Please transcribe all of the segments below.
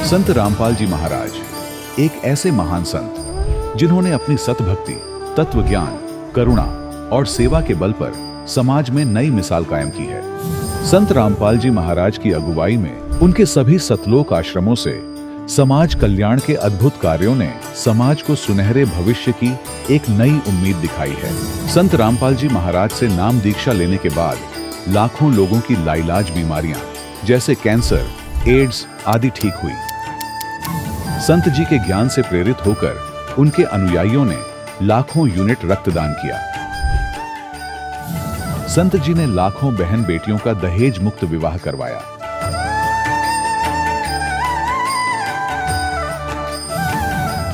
संत रामपाल जी महाराज एक ऐसे महान संत जिन्होंने अपनी सतभक्ति, तत्व ज्ञान, करुणा और सेवा के बल पर समाज में नई मिसाल कायम की है। संत रामपाल जी महाराज की अगुवाई में उनके सभी सतलोक आश्रमों से समाज कल्याण के अद्भुत कार्यों ने समाज को सुनहरे भविष्य की एक नई उम्मीद दिखाई है। संत रामपाल जी महाराज से नाम दीक्षा लेने के बाद लाखों लोगों की लाइलाज बीमारियां जैसे कैंसर, एड्स आदि ठीक हुई। संत जी के ज्ञान से प्रेरित होकर उनके अनुयायियों ने लाखों यूनिट रक्तदान किया। संत जी ने लाखों बहन बेटियों का दहेज मुक्त विवाह करवाया।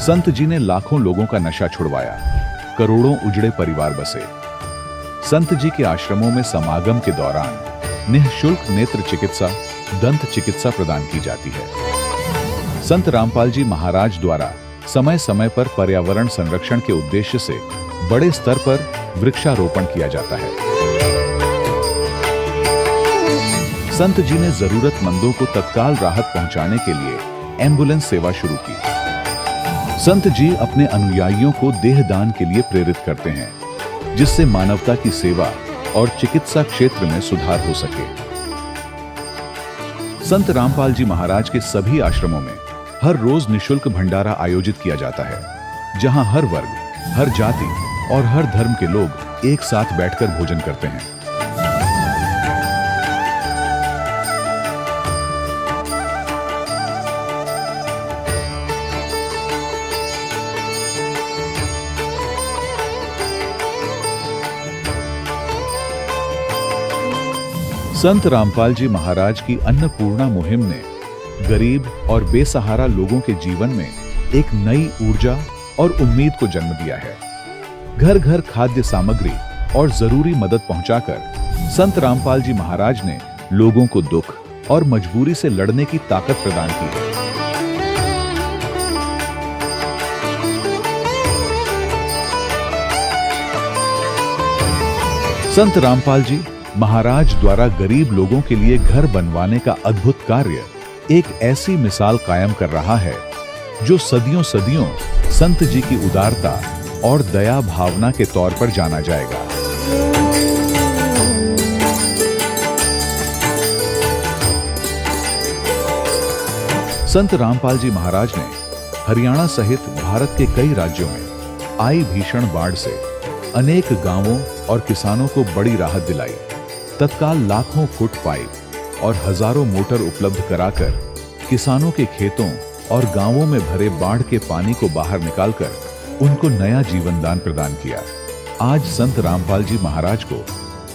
संत जी ने लाखों लोगों का नशा छुड़वाया, करोड़ों उजड़े परिवार बसे। संत जी के आश्रमों में समागम के दौरान निःशुल्क नेत्र चिकित्सा, दंत चिकित्सा प्रदान की जाती है। संत रामपाल जी महाराज द्वारा समय समय पर पर्यावरण संरक्षण के उद्देश्य से बड़े स्तर पर वृक्षारोपण किया जाता है। संत जी ने जरूरतमंदों को तत्काल राहत पहुंचाने के लिए एम्बुलेंस सेवा शुरू की। संत जी अपने अनुयायियों को देहदान के लिए प्रेरित करते हैं, जिससे मानवता की सेवा और चिकित्सा क्षेत्र में सुधार हो सके। संत रामपाल जी महाराज के सभी आश्रमों में हर रोज निःशुल्क भंडारा आयोजित किया जाता है, जहां हर वर्ग, हर जाति और हर धर्म के लोग एक साथ बैठकर भोजन करते हैं। संत रामपाल जी महाराज की अन्नपूर्णा मुहिम ने गरीब और बेसहारा लोगों के जीवन में एक नई ऊर्जा और उम्मीद को जन्म दिया है। घर घर खाद्य सामग्री और जरूरी मदद पहुंचाकर संत रामपाल जी महाराज ने लोगों को दुख और मजबूरी से लड़ने की ताकत प्रदान की है। संत रामपाल जी महाराज द्वारा गरीब लोगों के लिए घर बनवाने का अद्भुत कार्य एक ऐसी मिसाल कायम कर रहा है जो सदियों सदियों संत जी की उदारता और दया भावना के तौर पर जाना जाएगा। संत रामपाल जी महाराज ने हरियाणा सहित भारत के कई राज्यों में आई भीषण बाढ़ से अनेक गांवों और किसानों को बड़ी राहत दिलाई। तत्काल लाखों फुट पाइप और हजारों मोटर उपलब्ध कराकर किसानों के खेतों और गांवों में भरे बाढ़ के पानी को बाहर निकालकर उनको नया जीवन दान प्रदान किया। आज संत रामपाल जी महाराज को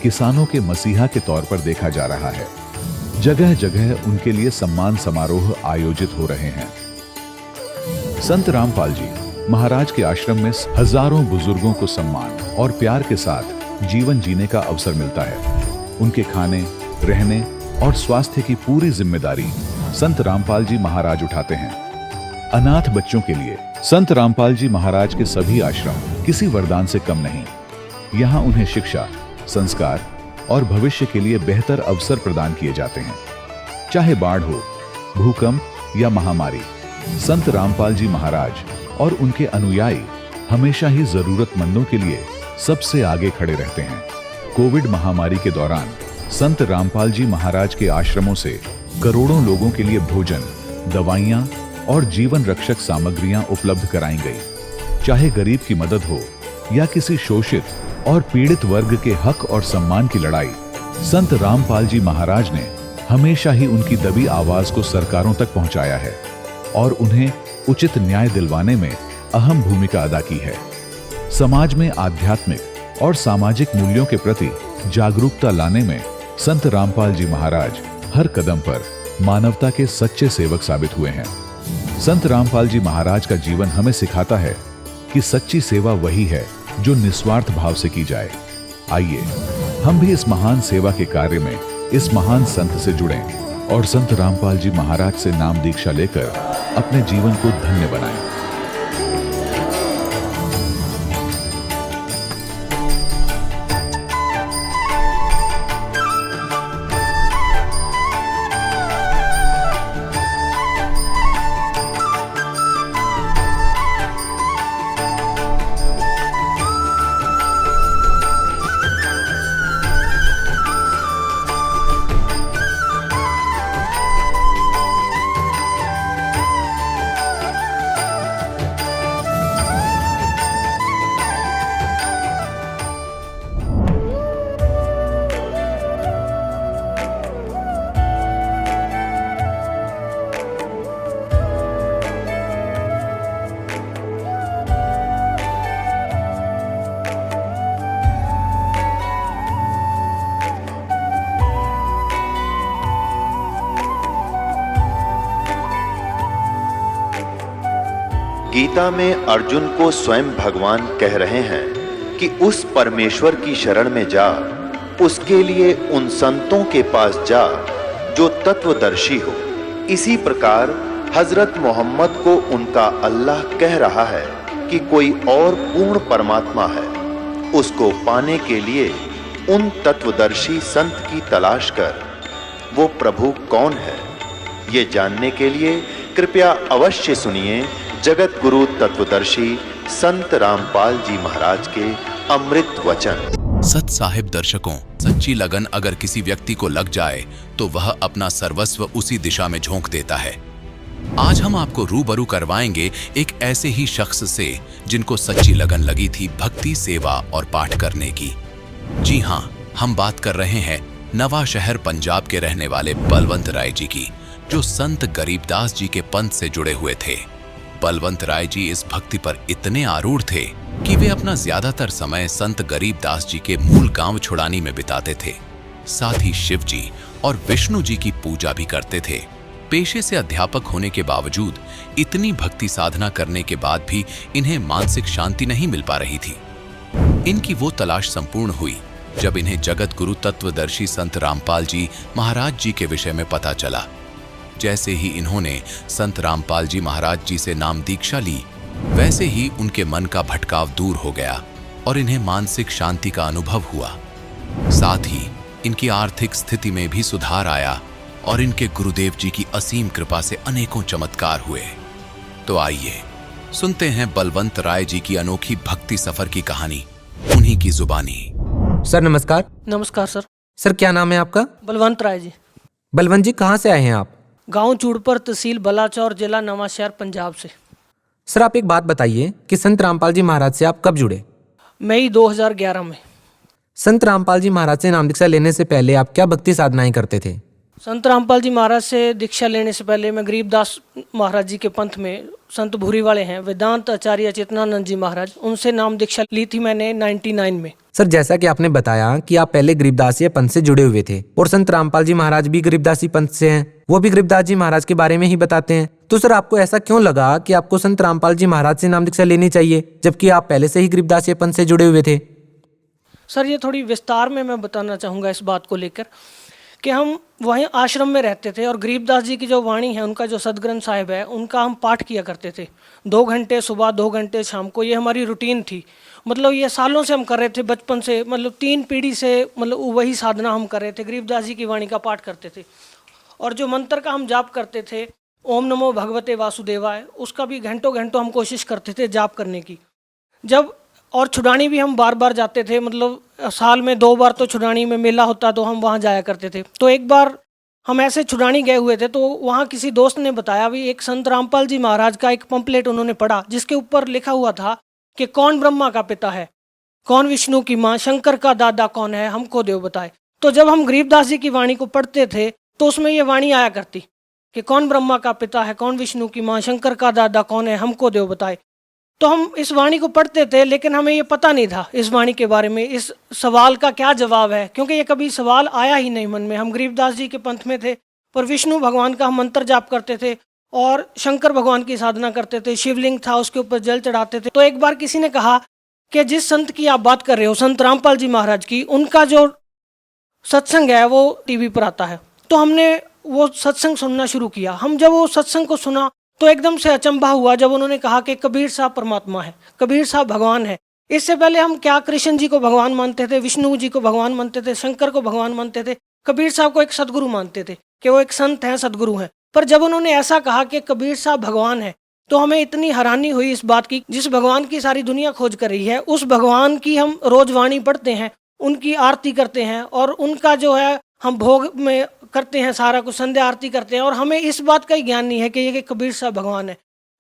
किसानों के मसीहा के तौर पर देखा जा रहा है। जगह जगह उनके लिए सम्मान समारोह आयोजित हो रहे हैं। संत रामपाल जी महाराज के आश्रम में हजारों बुजुर्गों को सम्मान और प्यार के साथ जीवन जीने का अवसर मिलता है। उनके खाने, रहने और स्वास्थ्य की पूरी जिम्मेदारी संत रामपाल जी महाराज उठाते हैं। अनाथ बच्चों के लिए संत रामपाल जी महाराज के सभी आश्रम किसी वरदान से कम नहीं। यहाँ उन्हें शिक्षा, संस्कार और भविष्य के लिए बेहतर अवसर प्रदान किए जाते हैं। चाहे बाढ़ हो, भूकंप या महामारी, संत रामपाल जी महाराज और उनके अनुयायी हमेशा ही जरूरतमंदों के लिए सबसे आगे खड़े रहते हैं। कोविड महामारी के दौरान संत रामपाल जी महाराज के आश्रमों से करोड़ों लोगों के लिए भोजन, दवाइयां और जीवन रक्षक सामग्रियां उपलब्ध कराई गई। चाहे गरीब की मदद हो या किसी शोषित और पीड़ित वर्ग के हक और सम्मान की लड़ाई, संत रामपाल जी महाराज ने हमेशा ही उनकी दबी आवाज को सरकारों तक पहुंचाया है और उन्हें उचित न्याय दिलवाने में अहम भूमिका अदा की है। समाज में आध्यात्मिक और सामाजिक मूल्यों के प्रति जागरूकता लाने में संत रामपाल जी महाराज हर कदम पर मानवता के सच्चे सेवक साबित हुए हैं। संत रामपाल जी महाराज का जीवन हमें सिखाता है कि सच्ची सेवा वही है जो निस्वार्थ भाव से की जाए। आइए हम भी इस महान सेवा के कार्य में इस महान संत से जुड़ें और संत रामपाल जी महाराज से नाम दीक्षा लेकर अपने जीवन को धन्य बनाएं। गीता में अर्जुन को स्वयं भगवान कह रहे हैं कि उस परमेश्वर की शरण में जा, उसके लिए उन संतों के पास जा जो तत्वदर्शी हो। इसी प्रकार हजरत मोहम्मद को उनका अल्लाह कह रहा है कि कोई और पूर्ण परमात्मा है, उसको पाने के लिए उन तत्वदर्शी संत की तलाश कर। वो प्रभु कौन है, ये जानने के लिए कृपया अवश्य सुनिए जगत गुरु तत्वदर्शी संत रामपाल जी महाराज के अमृत वचन। सत साहिब दर्शकों, सच्ची लगन अगर किसी व्यक्ति को लग जाए तो वह अपना सर्वस्व उसी दिशा में झोंक देता है। आज हम आपको रूबरू करवाएंगे एक ऐसे ही शख्स से जिनको सच्ची लगन लगी थी भक्ति, सेवा और पाठ करने की। जी हां, हम बात कर रहे हैं नवा शहर पंजाब के रहने वाले बलवंत राय जी की, जो संत गरीबदास जी के पंथ से जुड़े हुए थे। बलवंत राय जी इस भक्ति पर इतने आरूढ़ थे कि वे अपना ज्यादातर समय संत गरीबदास जी के मूल गांव छुड़ानी में बिताते थे। साथ ही शिव जी और विष्णु जी की पूजा भी करते थे। पेशे से अध्यापक होने के बावजूद इतनी भक्ति साधना करने के बाद भी इन्हें मानसिक शांति नहीं मिल पा रही थी। इनकी वो तलाश संपूर्ण हुई जब इन्हें जगत गुरु तत्वदर्शी संत रामपाल जी महाराज जी के विषय में पता चला। जैसे ही इन्होंने संत रामपाल जी महाराज जी से नाम दीक्षा ली, वैसे ही उनके मन का भटकाव दूर हो गया और इन्हें मानसिक शांति का अनुभव हुआ। साथ ही इनकी आर्थिक स्थिति में भी सुधार आया और इनके गुरुदेव जी की असीम कृपा से अनेकों चमत्कार हुए। तो आइए सुनते हैं बलवंत राय जी की अनोखी भक्ति सफर की कहानी, उन्हीं की जुबानी। सर नमस्कार। नमस्कार सर। सर क्या नाम है आपका? बलवंत राय जी। बलवंत जी कहाँ से आए हैं आप? गांव चूड़पर, तहसील बलाचौर, जिला नवांशहर, पंजाब से। सर आप एक बात बताइए कि संत रामपाल जी महाराज से आप कब जुड़े? मई 2011 में। संत रामपाल जी महाराज से नाम दीक्षा लेने से पहले आप क्या भक्ति साधनाएं करते थे? संत रामपाल जी महाराज से दीक्षा लेने से पहले मैं गरीबदास महाराज जी के पंथ में संत भूरी वाले हैं, वेदांत आचार्य चेतनानंद जी महाराज, उनसे नाम दीक्षा ली थी मैंने 99 में। सर जैसा कि आपने बताया कि आप पहले गरीबदासी पंथ से जुड़े हुए थे और संत रामपाल जी महाराज भी गरीबदासी पंथ से हैं, वो भी गरीबदास जी महाराज के बारे में ही बताते हैं। तो सर आपको ऐसा क्यों लगा कि आपको संत रामपाल जी महाराज से नाम दीक्षा लेनी चाहिए जबकि आप पहले से ही गरीबदासी पंथ से जुड़े हुए थे? सर ये थोड़ी विस्तार में मैं बताना चाहूँगा इस बात को लेकर कि हम वहीं आश्रम में रहते थे और गरीबदास जी की जो वाणी है, उनका जो सदग्रंथ साहिब है, उनका हम पाठ किया करते थे 2 घंटे सुबह, 2 घंटे शाम को। ये हमारी रूटीन थी। मतलब ये सालों से हम कर रहे थे, बचपन से, मतलब 3 पीढ़ी से मतलब वही साधना हम कर रहे थे, गरीबदास जी की वाणी का पाठ करते थे। और जो मंत्र का हम जाप करते थे, ओम नमो भगवते वासुदेवाय, उसका भी घंटों घंटों हम कोशिश करते थे जाप करने की। जब और छुड़ानी भी हम बार बार जाते थे, मतलब साल में 2 बार तो छुड़ानी में मेला होता तो हम वहाँ जाया करते थे। तो एक बार हम ऐसे छुड़ानी गए हुए थे तो वहाँ किसी दोस्त ने बताया भी एक संत रामपाल जी महाराज का एक पंपलेट उन्होंने पढ़ा जिसके ऊपर लिखा हुआ था कि कौन ब्रह्मा का पिता है, कौन विष्णु की माँ, शंकर का दादा कौन है, हमको देव बताए। तो जब हम गरीबदास जी की वाणी को पढ़ते थे तो उसमें ये वाणी आया करती कि कौन ब्रह्मा का पिता है, कौन विष्णु की माँ, शंकर का दादा कौन है, हमको देव बताए। तो हम इस वाणी को पढ़ते थे लेकिन हमें ये पता नहीं था इस वाणी के बारे में, इस सवाल का क्या जवाब है, क्योंकि ये कभी सवाल आया ही नहीं मन में। हम गरीबदास जी के पंथ में थे पर विष्णु भगवान का हम मंत्र जाप करते थे और शंकर भगवान की साधना करते थे, शिवलिंग था उसके ऊपर जल चढ़ाते थे। तो एक बार किसी ने कहा कि जिस संत की आप बात कर रहे हो, संत रामपाल जी महाराज की, उनका जो सत्संग है वो टीवी पर आता है। तो हमने वो सत्संग सुनना शुरू किया। हम जब वो सत्संग को सुना तो एकदम से अचंभा हुआ जब उन्होंने कहा कि कबीर साहब परमात्मा है, कबीर साहब भगवान है। इससे पहले हम क्या कृष्ण जी को भगवान मानते थे, विष्णु जी को भगवान मानते थे, शंकर को भगवान मानते थे, कबीर साहब को एक सदगुरु मानते थे कि वो एक संत हैं, सदगुरु हैं। पर जब उन्होंने ऐसा कहा कि कबीर साहब भगवान है तो हमें इतनी हैरानी हुई इस बात की, जिस भगवान की सारी दुनिया खोज कर रही है उस भगवान की हम रोज वाणी पढ़ते हैं, उनकी आरती करते हैं और उनका जो है हम भोग में करते हैं, सारा कुछ संध्या आरती करते हैं और हमें इस बात का ही ज्ञान नहीं है कि ये कबीर साहब भगवान है।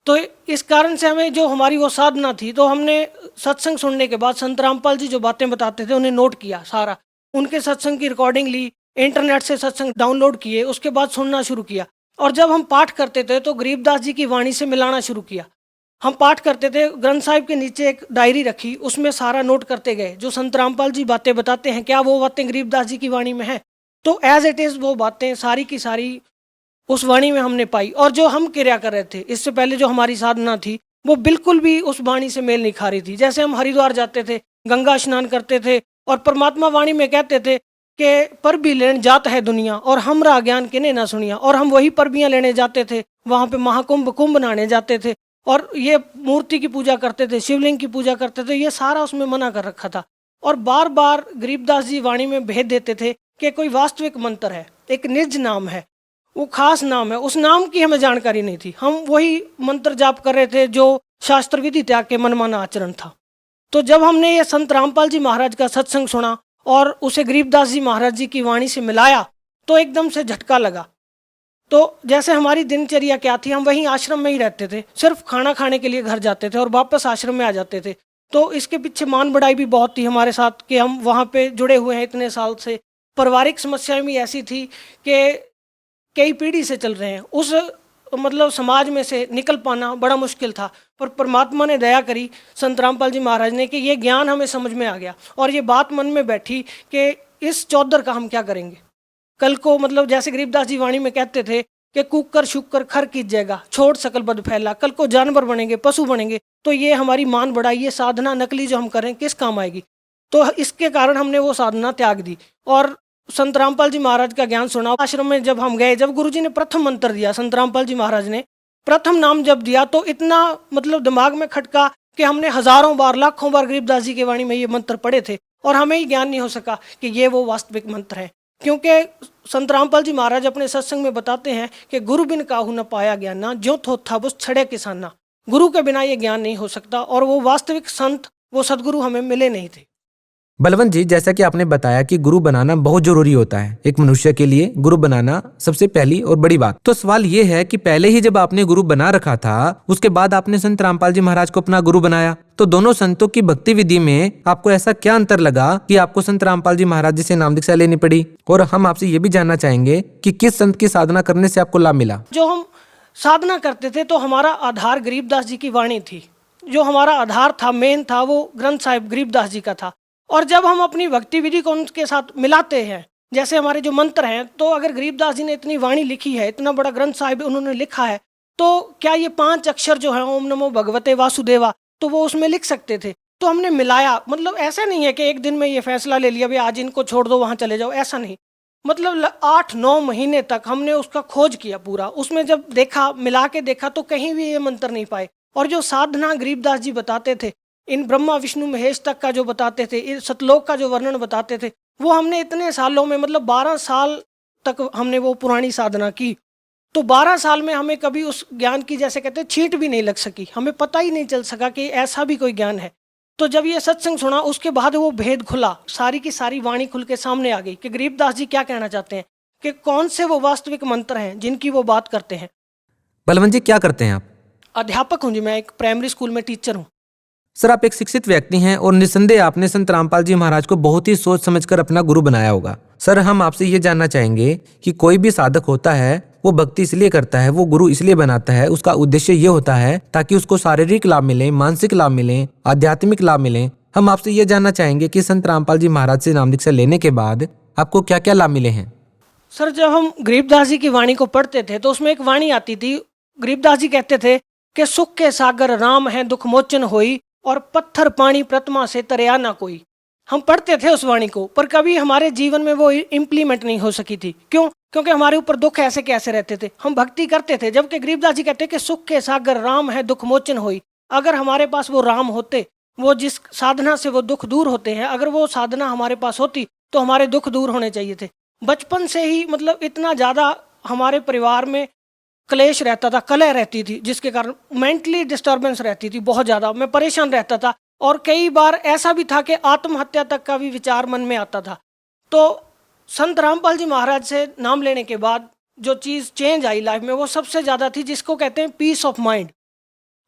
तो इस कारण से हमें जो हमारी वो साधना थी, तो हमने सत्संग सुनने के बाद संत रामपाल जी जो बातें बताते थे उन्हें नोट किया, सारा उनके सत्संग की रिकॉर्डिंग ली, इंटरनेट से सत्संग डाउनलोड किए, उसके बाद सुनना शुरू किया। और जब हम पाठ करते थे तो गरीबदास जी की वाणी से मिलाना शुरू किया। हम पाठ करते थे, ग्रंथ साहिब के नीचे एक डायरी रखी, उसमें सारा नोट करते गए। जो संत रामपाल जी बातें बताते हैं क्या वो बातें गरीबदास जी की वाणी में है? तो एज इट इज़ वो बातें सारी की सारी उस वाणी में हमने पाई। और जो हम क्रिया कर रहे थे इससे पहले जो हमारी साधना थी वो बिल्कुल भी उस वाणी से मेल नहीं खा रही थी। जैसे हम हरिद्वार जाते थे, गंगा स्नान करते थे और परमात्मा वाणी में कहते थे कि पर भी लेन जात है दुनिया और हमरा ज्ञान किने ना सुनिया, और हम वही परबियाँ लेने जाते थे, वहाँ पे महाकुंभ कुंभ नहाने जाते थे और ये मूर्ति की पूजा करते थे, शिवलिंग की पूजा करते थे, ये सारा उसमें मना कर रखा था। और बार बार गरीबदास जी वाणी में भेद देते थे कि कोई वास्तविक मंत्र है, एक निज नाम है, वो खास नाम है, उस नाम की हमें जानकारी नहीं थी। हम वही मंत्र जाप कर रहे थे जो शास्त्र विधि त्याग के मनमाना आचरण था। तो जब हमने ये संत रामपाल जी महाराज का सत्संग सुना और उसे गरीबदास जी महाराज जी की वाणी से मिलाया तो एकदम से झटका लगा। तो जैसे हमारी दिनचर्या क्या थी, हम वहीं आश्रम में ही रहते थे, सिर्फ खाना खाने के लिए घर जाते थे और वापस आश्रम में आ जाते थे। तो इसके पीछे मान बढ़ाई भी बहुत थी हमारे साथ कि हम वहाँ पे जुड़े हुए हैं इतने साल से। पारिवारिक समस्याएं भी ऐसी थी कि कई पीढ़ी से चल रहे हैं, उस मतलब समाज में से निकल पाना बड़ा मुश्किल था। पर परमात्मा ने दया करी संत रामपाल जी महाराज ने कि ये ज्ञान हमें समझ में आ गया और ये बात मन में बैठी कि इस चौधर का हम क्या करेंगे कल को। मतलब जैसे गरीबदास जी वाणी में कहते थे कि कुकर शुकर खर कीजिएगा, छोड़ सकल बद फैला, कल को जानवर बनेंगे, पशु बनेंगे, तो ये हमारी मान बढ़ाई, ये साधना नकली जो हम करें किस काम आएगी। तो इसके कारण हमने वो साधना त्याग दी और संत रामपाल जी महाराज का ज्ञान सुना। आश्रम में जब हम गए, जब गुरुजी ने प्रथम मंत्र दिया, संत रामपाल जी महाराज ने प्रथम नाम जब दिया तो इतना मतलब दिमाग में खटका कि हमने हजारों बार लाखों बार गरीबदास जी की वाणी में ये मंत्र पढ़े थे और हमें ही ज्ञान नहीं हो सका कि ये वो वास्तविक मंत्र है। क्योंकि संत रामपाल जी महाराज अपने सत्संग में बताते हैं कि गुरु बिन काहू न पाया ज्ञाना, जो थो था बुस छड़े किसाना। गुरु के बिना ये ज्ञान नहीं हो सकता और वो वास्तविक संत, वो सदगुरु हमें मिले नहीं थे। बलवंत जी, जैसा कि आपने बताया कि गुरु बनाना बहुत जरूरी होता है, एक मनुष्य के लिए गुरु बनाना सबसे पहली और बड़ी बात। तो सवाल ये है कि पहले ही जब आपने गुरु बना रखा था, उसके बाद आपने संत रामपाल जी महाराज को अपना गुरु बनाया, तो दोनों संतों की भक्ति विधि में आपको ऐसा क्या अंतर लगा कि आपको संत रामपाल जी महाराज जी से नाम दीक्षा लेनी पड़ी? और हम आपसे ये भी जानना चाहेंगे कि किस संत की साधना करने से आपको लाभ मिला? जो हम साधना करते थे तो हमारा आधार गरीबदास जी की वाणी थी, जो हमारा आधार था, मेन था, वो ग्रंथ साहिब गरीबदास जी का था। और जब हम अपनी भक्ति विधि को उनके साथ मिलाते हैं, जैसे हमारे जो मंत्र हैं, तो अगर गरीबदास जी ने इतनी वाणी लिखी है, इतना बड़ा ग्रंथ साहिब उन्होंने लिखा है, तो क्या ये 5 अक्षर जो है ओम नमो भगवते वासुदेवा, तो वो उसमें लिख सकते थे। तो हमने मिलाया, मतलब ऐसा नहीं है कि एक दिन में ये फैसला ले लिया भाई आज इनको छोड़ दो वहाँ चले जाओ, ऐसा नहीं। मतलब 8-9 महीने तक हमने उसका खोज किया पूरा। उसमें जब देखा, मिला के देखा, तो कहीं भी ये मंत्र नहीं पाए। और जो साधना गरीबदास जी बताते थे, इन ब्रह्मा विष्णु महेश तक का जो बताते थे, इन सतलोक का जो वर्णन बताते थे, वो हमने इतने सालों में, मतलब 12 साल तक हमने वो पुरानी साधना की। तो 12 साल में हमें कभी उस ज्ञान की, जैसे कहते हैं, छींट भी नहीं लग सकी, हमें पता ही नहीं चल सका कि ऐसा भी कोई ज्ञान है। तो जब ये सत्संग सुना, उसके बाद वो भेद खुला, सारी की सारी वाणी खुल के सामने आ गई कि गरीबदास जी क्या कहना चाहते हैं, कि कौन से वो वास्तविक मंत्र हैं जिनकी वो बात करते हैं। बलवंत जी, क्या करते हैं आप? अध्यापक हूँ जी, मैं एक प्राइमरी स्कूल में टीचर हूँ। सर, आप एक शिक्षित व्यक्ति हैं और निस्संदेह आपने संत रामपाल जी महाराज को बहुत ही सोच समझकर अपना गुरु बनाया होगा। सर, हम आपसे ये जानना चाहेंगे कि कोई भी साधक होता है, वो भक्ति इसलिए करता है, वो गुरु इसलिए बनाता है, उसका उद्देश्य ये होता है ताकि उसको शारीरिक लाभ मिले, मानसिक लाभ मिले, आध्यात्मिक लाभ मिले। हम आपसे ये जानना चाहेंगे कि संत रामपाल जी महाराज से नाम दीक्षा लेने के बाद आपको क्या क्या लाभ मिले हैं? सर, जब हम गरीबदास जी की वाणी को पढ़ते थे तो उसमें एक वाणी आती थी, गरीबदास जी कहते थे कि सुख के सागर राम है, दुख मोचन होई, और पत्थर पानी प्रतिमा से तरया ना कोई। हम पढ़ते थे उस वाणी को, पर कभी हमारे जीवन में वो इम्प्लीमेंट नहीं हो सकी थी। क्यों? क्योंकि हमारे ऊपर दुख ऐसे कैसे रहते थे। हम भक्ति करते थे, जबकि गरीबदास जी कहते कि सुख के सागर राम है, दुख मोचन होई। अगर हमारे पास वो राम होते, वो जिस साधना से वो दुख दूर होते हैं, अगर वो साधना हमारे पास होती तो हमारे दुख दूर होने चाहिए थे। बचपन से ही मतलब इतना ज़्यादा हमारे परिवार में क्लेश रहता था, कलह रहती थी, जिसके कारण मेंटली डिस्टर्बेंस रहती थी बहुत ज़्यादा। मैं परेशान रहता था और कई बार ऐसा भी था कि आत्महत्या तक का भी विचार मन में आता था। तो संत रामपाल जी महाराज से नाम लेने के बाद जो चीज़ चेंज आई लाइफ में, वो सबसे ज़्यादा थी, जिसको कहते हैं पीस ऑफ माइंड।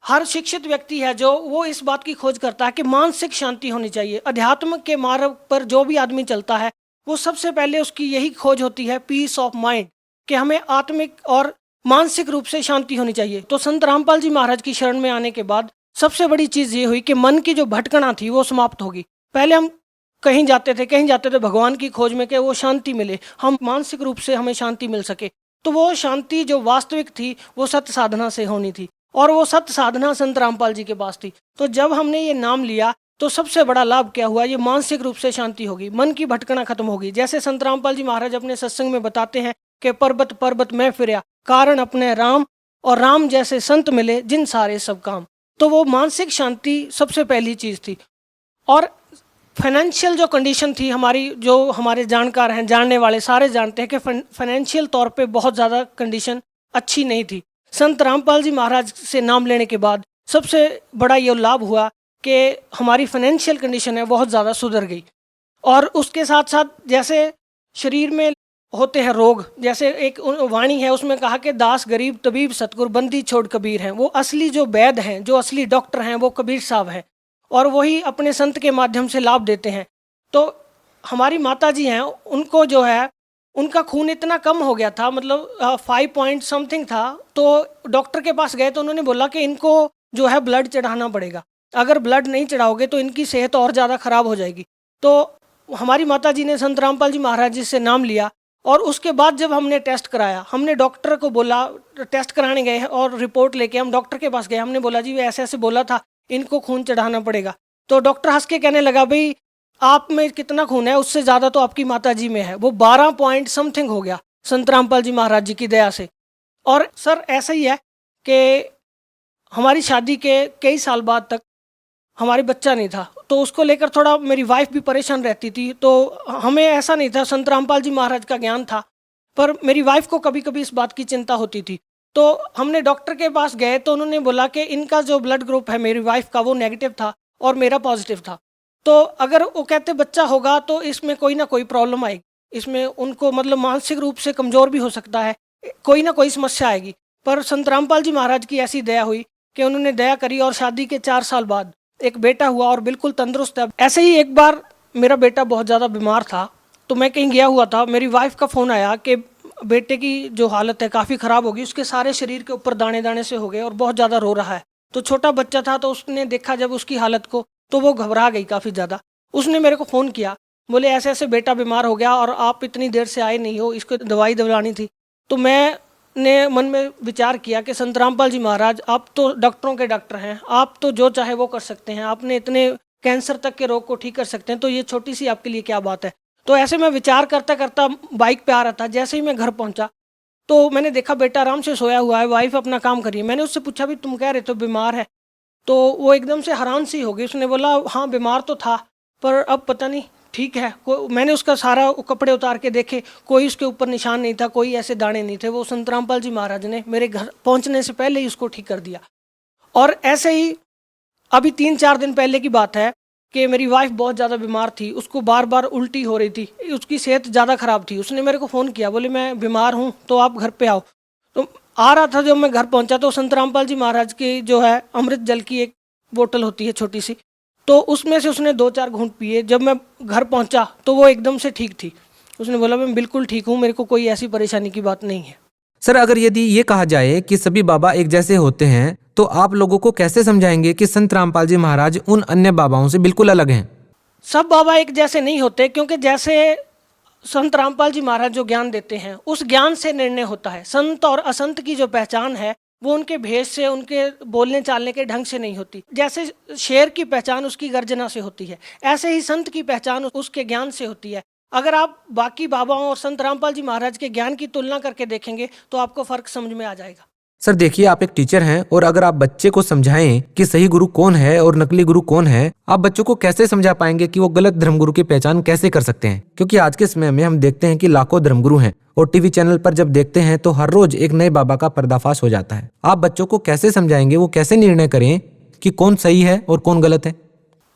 हर शिक्षित व्यक्ति है जो वो इस बात की खोज करता है कि मानसिक शांति होनी चाहिए। अध्यात्म के मार्ग पर जो भी आदमी चलता है, वो सबसे पहले उसकी यही खोज होती है, पीस ऑफ माइंड, कि हमें आत्मिक और मानसिक रूप से शांति होनी चाहिए। तो संत रामपाल जी महाराज की शरण में आने के बाद सबसे बड़ी चीज़ ये हुई कि मन की जो भटकना थी वो समाप्त होगी। पहले हम कहीं जाते थे भगवान की खोज में कि वो शांति मिले, हम मानसिक रूप से हमें शांति मिल सके। तो वो शांति जो वास्तविक थी वो सत्य साधना से होनी थी। और वो सत्य साधना संत रामपाल जी के पास थी। तो जब हमने ये नाम लिया तो सबसे बड़ा लाभ क्या हुआ, ये मानसिक रूप से शांति होगी, मन की भटकना खत्म होगी। जैसे संत रामपाल जी महाराज अपने सत्संग में बताते हैं कि पर्वत पर्वत में फिरया, कारण अपने राम, और राम जैसे संत मिले जिन सारे सब काम। तो वो मानसिक शांति सबसे पहली चीज़ थी। और फाइनेंशियल जो कंडीशन थी हमारी, जो हमारे जानकार हैं, जानने वाले सारे जानते हैं कि फाइनेंशियल तौर पे बहुत ज़्यादा कंडीशन अच्छी नहीं थी। संत रामपाल जी महाराज से नाम लेने के बाद सबसे बड़ा ये लाभ हुआ कि हमारी फाइनेंशियल कंडीशन है बहुत ज़्यादा सुधर गई। और उसके साथ साथ जैसे शरीर में होते हैं रोग, जैसे एक वाणी है उसमें कहा कि दास गरीब तबीब सतगुर बंदी छोड़ कबीर हैं। वो असली जो वैद्य हैं, जो असली डॉक्टर हैं, वो कबीर साहब हैं, और वही अपने संत के माध्यम से लाभ देते हैं। तो हमारी माता जी हैं, उनको जो है उनका खून इतना कम हो गया था, मतलब 5 पॉइंट समथिंग था। तो डॉक्टर के पास गए तो उन्होंने बोला कि इनको जो है ब्लड चढ़ाना पड़ेगा, अगर ब्लड नहीं चढ़ाओगे तो इनकी सेहत और ज़्यादा ख़राब हो जाएगी। तो हमारी माता जी ने संत रामपाल जी महाराज जी से नाम लिया, और उसके बाद जब हमने टेस्ट कराया, हमने डॉक्टर को बोला, टेस्ट कराने गए और रिपोर्ट लेके हम डॉक्टर के पास गए, हमने बोला जी ऐसे ऐसे बोला था, इनको खून चढ़ाना पड़ेगा। तो डॉक्टर हंस के कहने लगा, भाई आप में कितना खून है, उससे ज़्यादा तो आपकी माता जी में है। वो 12 पॉइंट समथिंग हो गया संत रामपाल जी महाराज जी की दया से। और सर ऐसा ही है कि हमारी शादी के कई साल बाद तक हमारे बच्चा नहीं था, तो उसको लेकर थोड़ा मेरी वाइफ भी परेशान रहती थी। तो हमें ऐसा नहीं था, संत रामपाल जी महाराज का ज्ञान था, पर मेरी वाइफ को कभी कभी इस बात की चिंता होती थी। तो हमने डॉक्टर के पास गए तो उन्होंने बोला कि इनका जो ब्लड ग्रुप है मेरी वाइफ का, वो नेगेटिव था और मेरा पॉजिटिव था। तो अगर वो कहते बच्चा होगा तो इसमें कोई ना कोई प्रॉब्लम आएगी, इसमें उनको मतलब मानसिक रूप से कमज़ोर भी हो सकता है, कोई ना कोई समस्या आएगी। पर संत रामपाल जी महाराज की ऐसी दया हुई कि उन्होंने दया करी, और शादी के 4 साल बाद एक बेटा हुआ और बिल्कुल तंदुरुस्त है। ऐसे ही एक बार मेरा बेटा बहुत ज़्यादा बीमार था, तो मैं कहीं गया हुआ था, मेरी वाइफ का फ़ोन आया कि बेटे की जो हालत है काफ़ी ख़राब होगी, उसके सारे शरीर के ऊपर दाने दाने से हो गए और बहुत ज़्यादा रो रहा है। तो छोटा बच्चा था, तो उसने देखा जब उसकी हालत को, तो वो घबरा गई काफ़ी ज़्यादा। उसने मेरे को फ़ोन किया, बोले ऐसे ऐसे बेटा बीमार हो गया और आप इतनी देर से आए नहीं हो, इसको दवाई दिलानी थी। तो मैंने मन में विचार किया कि संत रामपाल जी महाराज, आप तो डॉक्टरों के डॉक्टर हैं, आप तो जो चाहे वो कर सकते हैं, आपने इतने कैंसर तक के रोग को ठीक कर सकते हैं, तो ये छोटी सी आपके लिए क्या बात है। तो ऐसे मैं विचार करता करता बाइक पे आ रहा था। जैसे ही मैं घर पहुंचा तो मैंने देखा बेटा आराम से सोया हुआ है, वाइफ अपना काम कर रही है। मैंने उससे पूछा भी तुम कह रहे थे बीमार है, तो वो एकदम से हैरान सी हो गई। उसने बोला हाँ बीमार तो था, पर अब पता नहीं ठीक है। मैंने उसका सारा कपड़े उतार के देखे, कोई उसके ऊपर निशान नहीं था, कोई ऐसे दाने नहीं थे। वो संत रामपाल जी महाराज ने मेरे घर पहुंचने से पहले ही उसको ठीक कर दिया। और ऐसे ही अभी 3-4 दिन पहले की बात है कि मेरी वाइफ बहुत ज़्यादा बीमार थी, उसको बार बार उल्टी हो रही थी, उसकी सेहत ज़्यादा ख़राब थी। उसने मेरे को फ़ोन किया, बोले मैं बीमार हूँ तो आप घर पे आओ। तो आ रहा था, जब मैं घर पहुँचा तो संत रामपाल जी महाराज की जो है अमृत जल की एक बोतल होती है छोटी सी, तो उसमें से उसने 2-4 घूंट पिए। जब मैं घर पहुँचा तो वो एकदम से ठीक थी। उसने बोला मैं बिल्कुल ठीक हूँ, मेरे को कोई ऐसी परेशानी की बात नहीं है। सर, अगर यदि ये कहा जाए कि सभी बाबा एक जैसे होते हैं, तो आप लोगों को कैसे समझाएंगे कि संत रामपाल जी महाराज उन अन्य बाबाओं से बिल्कुल अलग हैं? सब बाबा एक जैसे नहीं होते, क्योंकि जैसे संत रामपाल जी महाराज जो ज्ञान देते हैं उस ज्ञान से निर्णय होता है। संत और असंत की जो पहचान है वो उनके भेष से, उनके बोलने चालने के ढंग से नहीं होती। जैसे शेर की पहचान उसकी गर्जना से होती है, ऐसे ही संत की पहचान उसके ज्ञान से होती है। अगर आप बाकी बाबाओं और संत रामपाल जी महाराज के ज्ञान की तुलना करके देखेंगे तो आपको फर्क समझ में आ जाएगा। सर देखिए, आप एक टीचर हैं, और अगर आप बच्चे को समझाएं कि सही गुरु कौन है और नकली गुरु कौन है, आप बच्चों को कैसे समझा पाएंगे कि वो गलत धर्मगुरु की पहचान कैसे कर सकते हैं? क्योंकि आज के समय में हम देखते हैं कि लाखों धर्मगुरु हैं, और टीवी चैनल पर जब देखते हैं तो हर रोज एक नए बाबा का पर्दाफाश हो जाता है। आप बच्चों को कैसे समझाएंगे, वो कैसे निर्णय करें कि कौन सही है और कौन गलत है?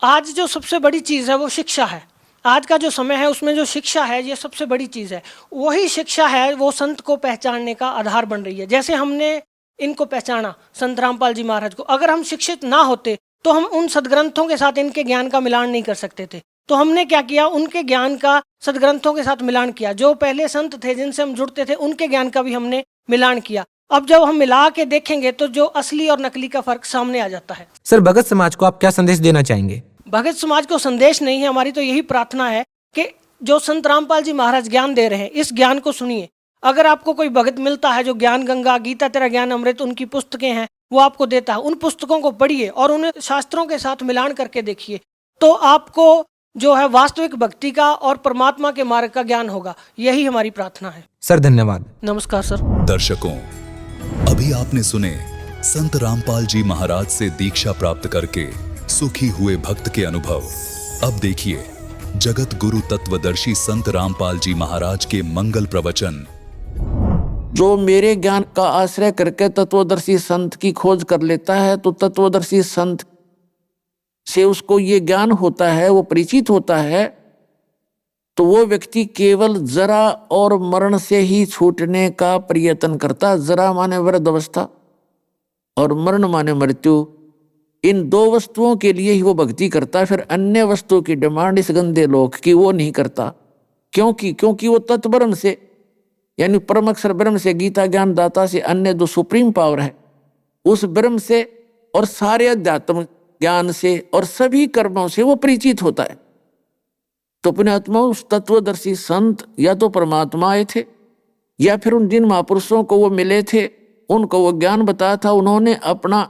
आज जो सबसे बड़ी चीज़ है वो शिक्षा है। आज का जो समय है उसमें जो शिक्षा है ये सबसे बड़ी चीज़ है। वही शिक्षा है वो संत को पहचानने का आधार बन रही है। जैसे हमने इनको पहचाना संत रामपाल जी महाराज को, अगर हम शिक्षित ना होते तो हम उन सदग्रंथों के साथ इनके ज्ञान का मिलान नहीं कर सकते थे। तो हमने क्या किया, उनके ज्ञान का सदग्रंथों के साथ मिलान किया। जो पहले संत थे जिनसे हम जुड़ते थे उनके ज्ञान का भी हमने मिलान किया। अब जब हम मिला के देखेंगे तो जो असली और नकली का फर्क सामने आ जाता है। सर, भगत समाज को आप क्या संदेश देना चाहेंगे? भगत समाज को संदेश नहीं है, हमारी तो यही प्रार्थना है कि जो संत रामपाल जी महाराज ज्ञान दे रहे हैं इस ज्ञान को सुनिए। अगर आपको कोई भगत मिलता है जो ज्ञान गंगा, गीता तेरा ज्ञान अमृत उनकी पुस्तकें हैं वो आपको देता है, उन पुस्तकों को पढ़िए और उन्हें शास्त्रों के साथ मिलान करके देखिए, तो आपको जो है वास्तविक भक्ति का और परमात्मा के मार्ग का ज्ञान होगा। यही हमारी प्रार्थना है। सर धन्यवाद। नमस्कार सर। दर्शकों, अभी आपने सुने संत रामपाल जी महाराज से दीक्षा प्राप्त करके सुखी हुए भक्त के अनुभव। अब देखिए जगत गुरु तत्वदर्शी संत रामपाल जी महाराज के मंगल प्रवचन। जो मेरे ज्ञान का आश्रय करके तत्वदर्शी संत की खोज कर लेता है, तो तत्वदर्शी संत से उसको ये ज्ञान होता है, वो परिचित होता है, तो वो व्यक्ति केवल जरा और मरण से ही छूटने का प्रयत्न करता। जरा माने वृद्ध अवस्था और मरण माने मृत्यु, इन दो वस्तुओं के लिए ही वो भक्ति करता। फिर अन्य वस्तुओं की डिमांड इस गंदे लोक की वो नहीं करता। क्योंकि वो तत्ब्रह्म से यानी परम अक्षर ब्रह्म से, गीता ज्ञान दाता से, अन्य जो सुप्रीम पावर है उस ब्रह्म से और सारे अध्यात्म ज्ञान से और सभी कर्मों से वो परिचित होता है। तो पुण्यात्मा उस तत्वदर्शी संत या तो परमात्मा आए थे या फिर उन जिन महापुरुषों को वो मिले थे उनको वो ज्ञान बताया था, उन्होंने अपना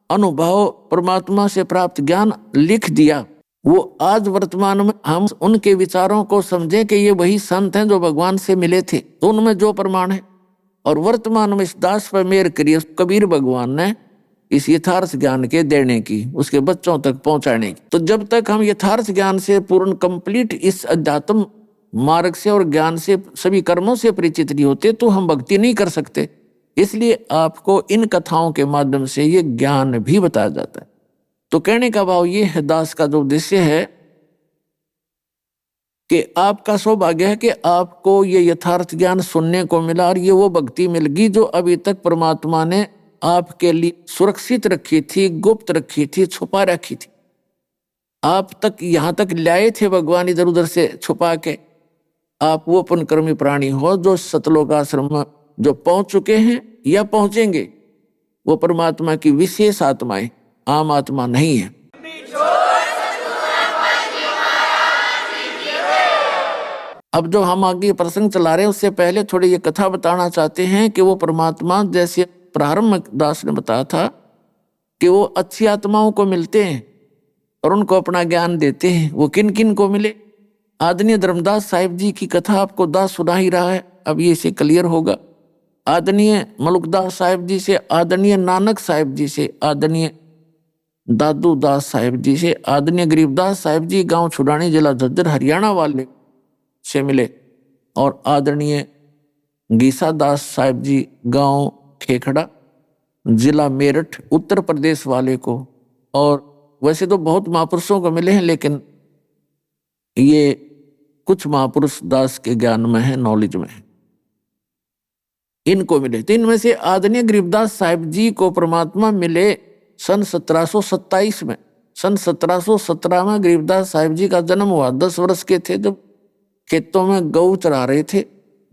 अनुभव परमात्मा से प्राप्त ज्ञान लिख दिया। वो आज वर्तमान में हम उनके विचारों को समझें कि ये वही संत हैं जो भगवान से मिले थे, तो उनमें जो प्रमाण है। और वर्तमान में इस दास पर मेहर करिए कबीर भगवान ने इस यथार्थ ज्ञान के देने की, उसके बच्चों तक पहुंचाने की। तो जब तक हम यथार्थ ज्ञान से पूर्ण कंप्लीट इस अध्यात्म मार्ग से और ज्ञान से सभी कर्मों से परिचित नहीं होते तो हम भक्ति नहीं कर सकते। इसलिए आपको इन कथाओं के माध्यम से ये ज्ञान भी बताया जाता है। तो कहने का भाव ये है, दास का जो उद्देश्य है कि आपका सौभाग्य है कि आपको ये यथार्थ ज्ञान सुनने को मिला और ये वो भक्ति मिल गई जो अभी तक परमात्मा ने आपके लिए सुरक्षित रखी थी, गुप्त रखी थी, छुपा रखी थी। आप तक यहाँ तक लाए थे भगवान इधर उधर से छुपा के। आप वो पुण्यकर्मी प्राणी हो जो सतलोक आश्रम में जो पहुंच चुके हैं या पहुंचेंगे, वो परमात्मा की विशेष आत्माएं, आम आत्मा नहीं है। अब जो हम आगे प्रसंग चला रहे हैं उससे पहले थोड़ी ये कथा बताना चाहते हैं कि वो परमात्मा जैसे प्रारंभ में दास ने बताया था कि वो अच्छी आत्माओं को मिलते हैं और उनको अपना ज्ञान देते हैं। वो किन किन को मिले? आदरणीय धर्मदास साहिब जी की कथा आपको दास सुना ही रहा है, अब ये इसे क्लियर होगा। आदरणीय मलुकदास साहिब जी से, आदरणीय नानक साहिब जी से, आदरणीय दादू दास साहिब जी से, आदरणीय गरीबदास साहिब जी गांव छुड़ानी जिला झज्जर हरियाणा वाले से मिले, और आदरणीय गीसा दास साहिब जी गांव खेखड़ा जिला मेरठ उत्तर प्रदेश वाले को। और वैसे तो बहुत महापुरुषों को मिले हैं, लेकिन ये कुछ महापुरुष दास के ज्ञान में है, नॉलेज में है, इनको मिले। तो इनमें से आदरणीय गरीबदास साहिब जी को परमात्मा मिले सन 1727 में। सन 1717 में गरीबदास साहिब जी का जन्म हुआ। 10 वर्ष के थे जब खेतों में गऊ चरा रहे थे,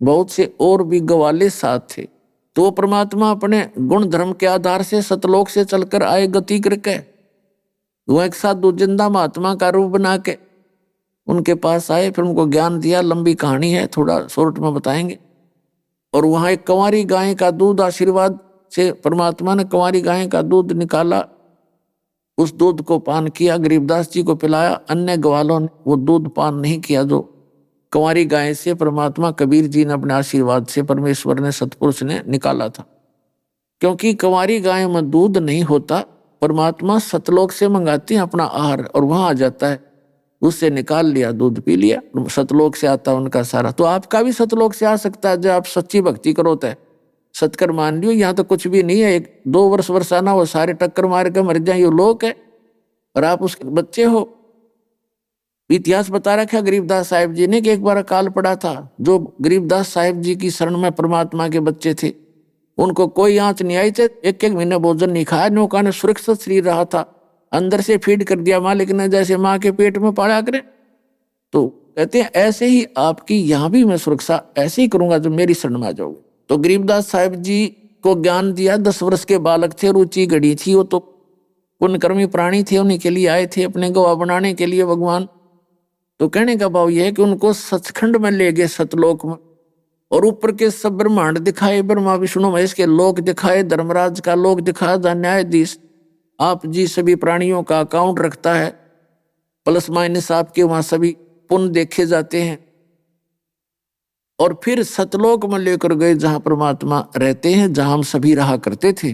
बहुत से और भी गवाले साथ थे। तो वो परमात्मा अपने गुण धर्म के आधार से सतलोक से चलकर आए गति करके, वो एक साधु जिंदा महात्मा का रूप बना के उनके पास आए, फिर उनको ज्ञान दिया। लंबी कहानी है, थोड़ा शॉर्ट में बताएंगे। और वहाँ एक कंवारी गाय का दूध, आशीर्वाद से परमात्मा ने कंवारी गाय का दूध निकाला, उस दूध को पान किया, गरीबदास जी को पिलाया। अन्य ग्वालों ने वो दूध पान नहीं किया जो कंवारी गाय से परमात्मा कबीर जी ने अपने आशीर्वाद से, परमेश्वर ने, सतपुरुष ने निकाला था। क्योंकि कंवारी गाय में दूध नहीं होता, परमात्मा सतलोक से मंगाते हैं अपना आहार और वहां आ जाता है, उससे निकाल लिया, दूध पी लिया, सतलोक से आता है उनका सारा। तो आपका भी सतलोक से आ सकता है जब आप सच्ची भक्ति करो। तो सतकर मान लियो, यहाँ तो कुछ भी नहीं है। 1-2 वर्ष आना वो सारे टक्कर मार के मर जाए, ये लोक है और आप उसके बच्चे हो। इतिहास बता रखा गरीबदास साहिब जी ने कि एक बार अकाल पड़ा था। जो गरीबदास साहिब जी की शरण में परमात्मा के बच्चे थे उनको कोई आंच नहीं आई थे, 1-1 महीना भोजन नहीं खाया। नौका ने सुरक्षित शरीर रहा था, अंदर से फीड कर दिया मालिक ने, जैसे माँ के पेट में पाला करे। तो कहते हैं ऐसे ही आपकी यहाँ भी मैं सुरक्षा ऐसे ही करूंगा जब मेरी शरण में आ जाओगे। तो गरीबदास साहिब जी को ज्ञान दिया। 10 वर्ष के बालक थे, रुचि घड़ी थी, वो तो पुण्यकर्मी प्राणी थे, उन्हीं के लिए आए थे अपने गवाह बनाने के लिए भगवान। तो कहने का भाव यह है कि उनको सचखंड में ले गए, सतलोक में, और ऊपर के सब ब्रह्मांड दिखाए, ब्रह्मा विष्णु महेश के लोक दिखाए, धर्मराज का लोक दिखाया, जहाँ न्यायाधीश आप जी सभी प्राणियों का अकाउंट रखता है, प्लस माइनस आपके वहां सभी पुण्य देखे जाते हैं। और फिर सतलोक में लेकर गए जहां परमात्मा रहते हैं, जहां हम सभी रहा करते थे।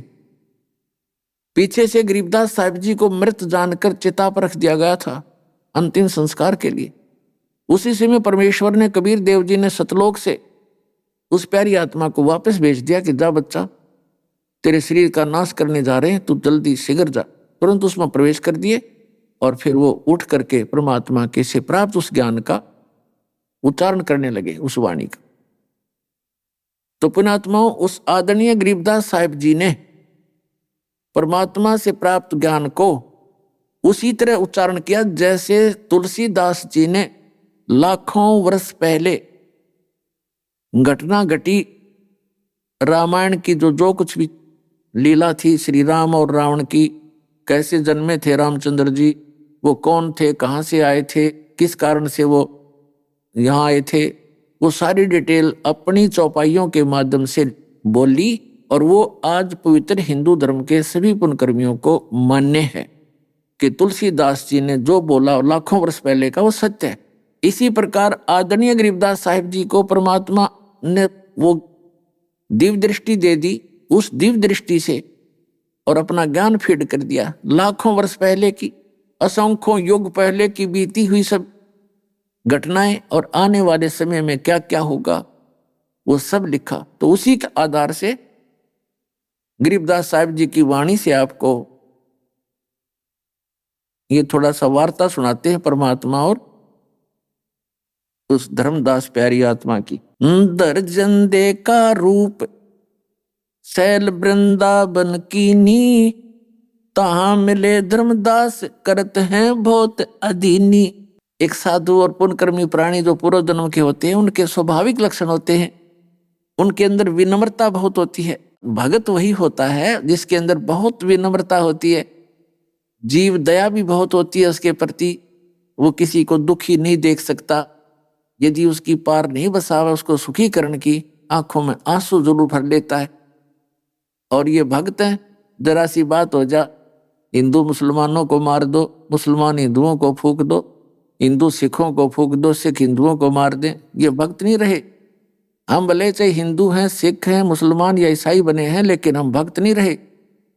पीछे से गरीबदास साहिब जी को मृत जानकर चिता पर रख दिया गया था अंतिम संस्कार के लिए। उसी समय परमेश्वर ने, कबीर देव जी ने सतलोक से उस प्यारी आत्मा को वापस भेज दिया कि जा बच्चा, तेरे शरीर का नाश करने जा रहे हैं, तू जल्दी शीघ्र जा। तुरंत उसमें प्रवेश कर दिए और फिर वो उठ करके परमात्मा के से प्राप्त उस ज्ञान का उच्चारण करने लगे, उस वाणी का। तो पुण्यात्माओं, उस आदरणीय गरीबदास साहिब जी ने परमात्मा से प्राप्त ज्ञान को उसी तरह उच्चारण किया जैसे तुलसीदास जी ने लाखों वर्ष पहले घटना घटी, रामायण की जो कुछ भी लीला थी, श्री राम और रावण की, कैसे जन्मे थे रामचंद्र जी, वो कौन थे, कहाँ से आए थे, किस कारण से वो यहाँ आए थे, वो सारी डिटेल अपनी चौपाइयों के माध्यम से बोली। और वो आज पवित्र हिंदू धर्म के सभी पुण्यकर्मियों को मान्य है कि तुलसीदास जी ने जो बोला लाखों वर्ष पहले का वो सत्य है। इसी प्रकार आदरणीय गरीबदास साहिब जी को परमात्मा ने वो दिव्य दृष्टि दे दी, उस दिव्य दृष्टि से और अपना ज्ञान फीड कर दिया। लाखों वर्ष पहले की, असंख्यों युग पहले की बीती हुई सब घटनाएं और आने वाले समय में क्या क्या होगा वो सब लिखा। तो उसी के आधार से गरीबदास साहिब जी की वाणी से आपको ये थोड़ा सा वार्ता सुनाते हैं परमात्मा और उस धर्मदास प्यारी आत्मा की। दर्जन दे का रूप शैल वृंदावन कीनी, तहां मिले धर्मदास करत हैं बहुत अधीनी। एक साधु और पुण्यकर्मी प्राणी जो पूर्व जन्म के होते हैं, उनके स्वाभाविक लक्षण होते हैं, उनके अंदर विनम्रता बहुत होती है। भगत वही होता है जिसके अंदर बहुत विनम्रता होती है, जीव दया भी बहुत होती है उसके प्रति, वो किसी को दुखी नहीं देख सकता। यदि उसकी पार नहीं बसावा उसको सुखी करने की, आंखों में आंसू जरूर भर लेता है। और ये भक्त है, जरा सी बात हो जा, हिंदू मुसलमानों को मार दो, मुसलमान हिंदुओं को फूंक दो, हिंदू सिखों को फूंक दो, सिख हिंदुओं को मार दें, ये भक्त नहीं रहे। हम भले चाहे हिंदू हैं, सिख हैं, मुसलमान या ईसाई बने हैं, लेकिन हम भक्त नहीं रहे।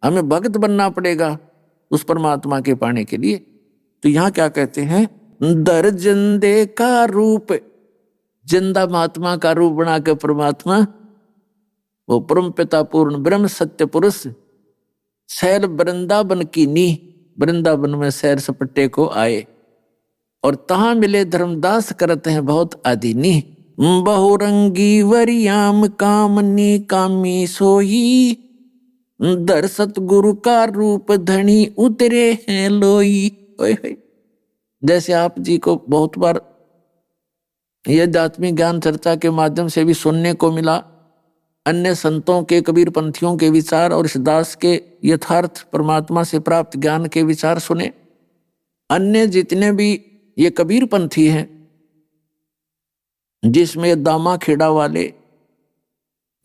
हमें भक्त बनना पड़ेगा उस परमात्मा के पाने के लिए। तो यहाँ क्या कहते हैं, दर्जन दे का रूप, जिंदा महात्मा का रूप बना के परमात्मा, वो परम पिता पूर्ण ब्रह्म सत्य पुरुष शैल वृंदावन की नी, वृंदावन में सैर सपट्टे को आए और तहां मिले धर्मदास करते हैं बहुत अधीनी। बहुरंगी वरियाम कामनी कामी सोई, दर सतगुरु का रूप धनी उतरे हैं लोई। जैसे आप जी को बहुत बार यह आध्यात्मिक ज्ञान चर्चा के माध्यम से भी सुनने को मिला, अन्य संतों के, कबीर पंथियों के विचार और इस दास के यथार्थ परमात्मा से प्राप्त ज्ञान के विचार सुने। अन्य जितने भी ये कबीर पंथी हैं, जिसमें दामा खेड़ा वाले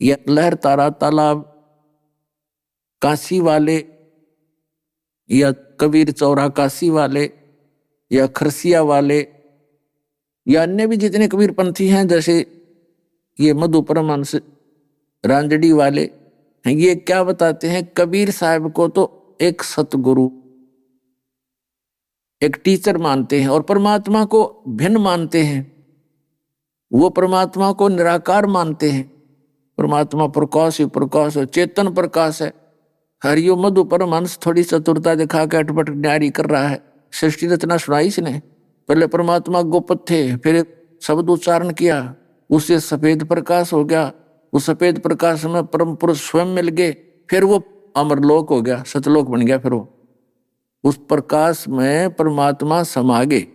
या लहर तारा तालाब काशी वाले या कबीर चौरा काशी वाले या खरसिया वाले या अन्य भी जितने कबीर पंथी हैं, जैसे ये मधु परमहंस रांजड़ी वाले, ये क्या बताते हैं, कबीर साहब को तो एक सतगुरु, एक टीचर मानते हैं और परमात्मा को भिन्न मानते हैं। वो परमात्मा को निराकार मानते हैं। परमात्मा प्रकाश ही प्रकाश है, चेतन प्रकाश है। हरियो मधु परमहंस थोड़ी चतुरता दिखा के अटपट न्यारी कर रहा है। सृष्टि रचना सुनाई इसने, पहले परमात्मा गोपत थे, फिर शब्द उच्चारण किया, उससे सफेद प्रकाश हो गया, उस सफेद प्रकाश में परम पुरुष स्वयं मिल गए, फिर वो अमरलोक हो गया, सतलोक बन गया। फिर वो उस प्रकाश में परमात्मा समा गए,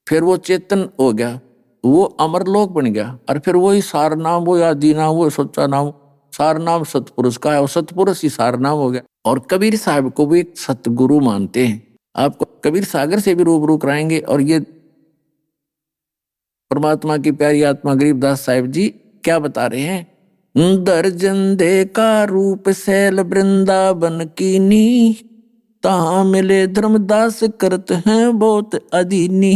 फिर वो चेतन हो गया, वो अमरलोक बन गया। और फिर वही सार नाम, वो आदि नाम, वो सच्चा नाम, सार नाम सतपुरुष का है और सतपुरुष ही सार नाम हो गया। और कबीर साहब को भी एक सतगुरु मानते हैं। आपको कबीर सागर से भी रूबरू कराएंगे। और ये परमात्मा की प्यारी आत्मा गरीबदास साहिब जी क्या बता रहे हैं? दर्जन दे का रूप सैल वृंदावन कीनी, तहाँ मिले धर्मदास करत हैं बहुत अधीनी।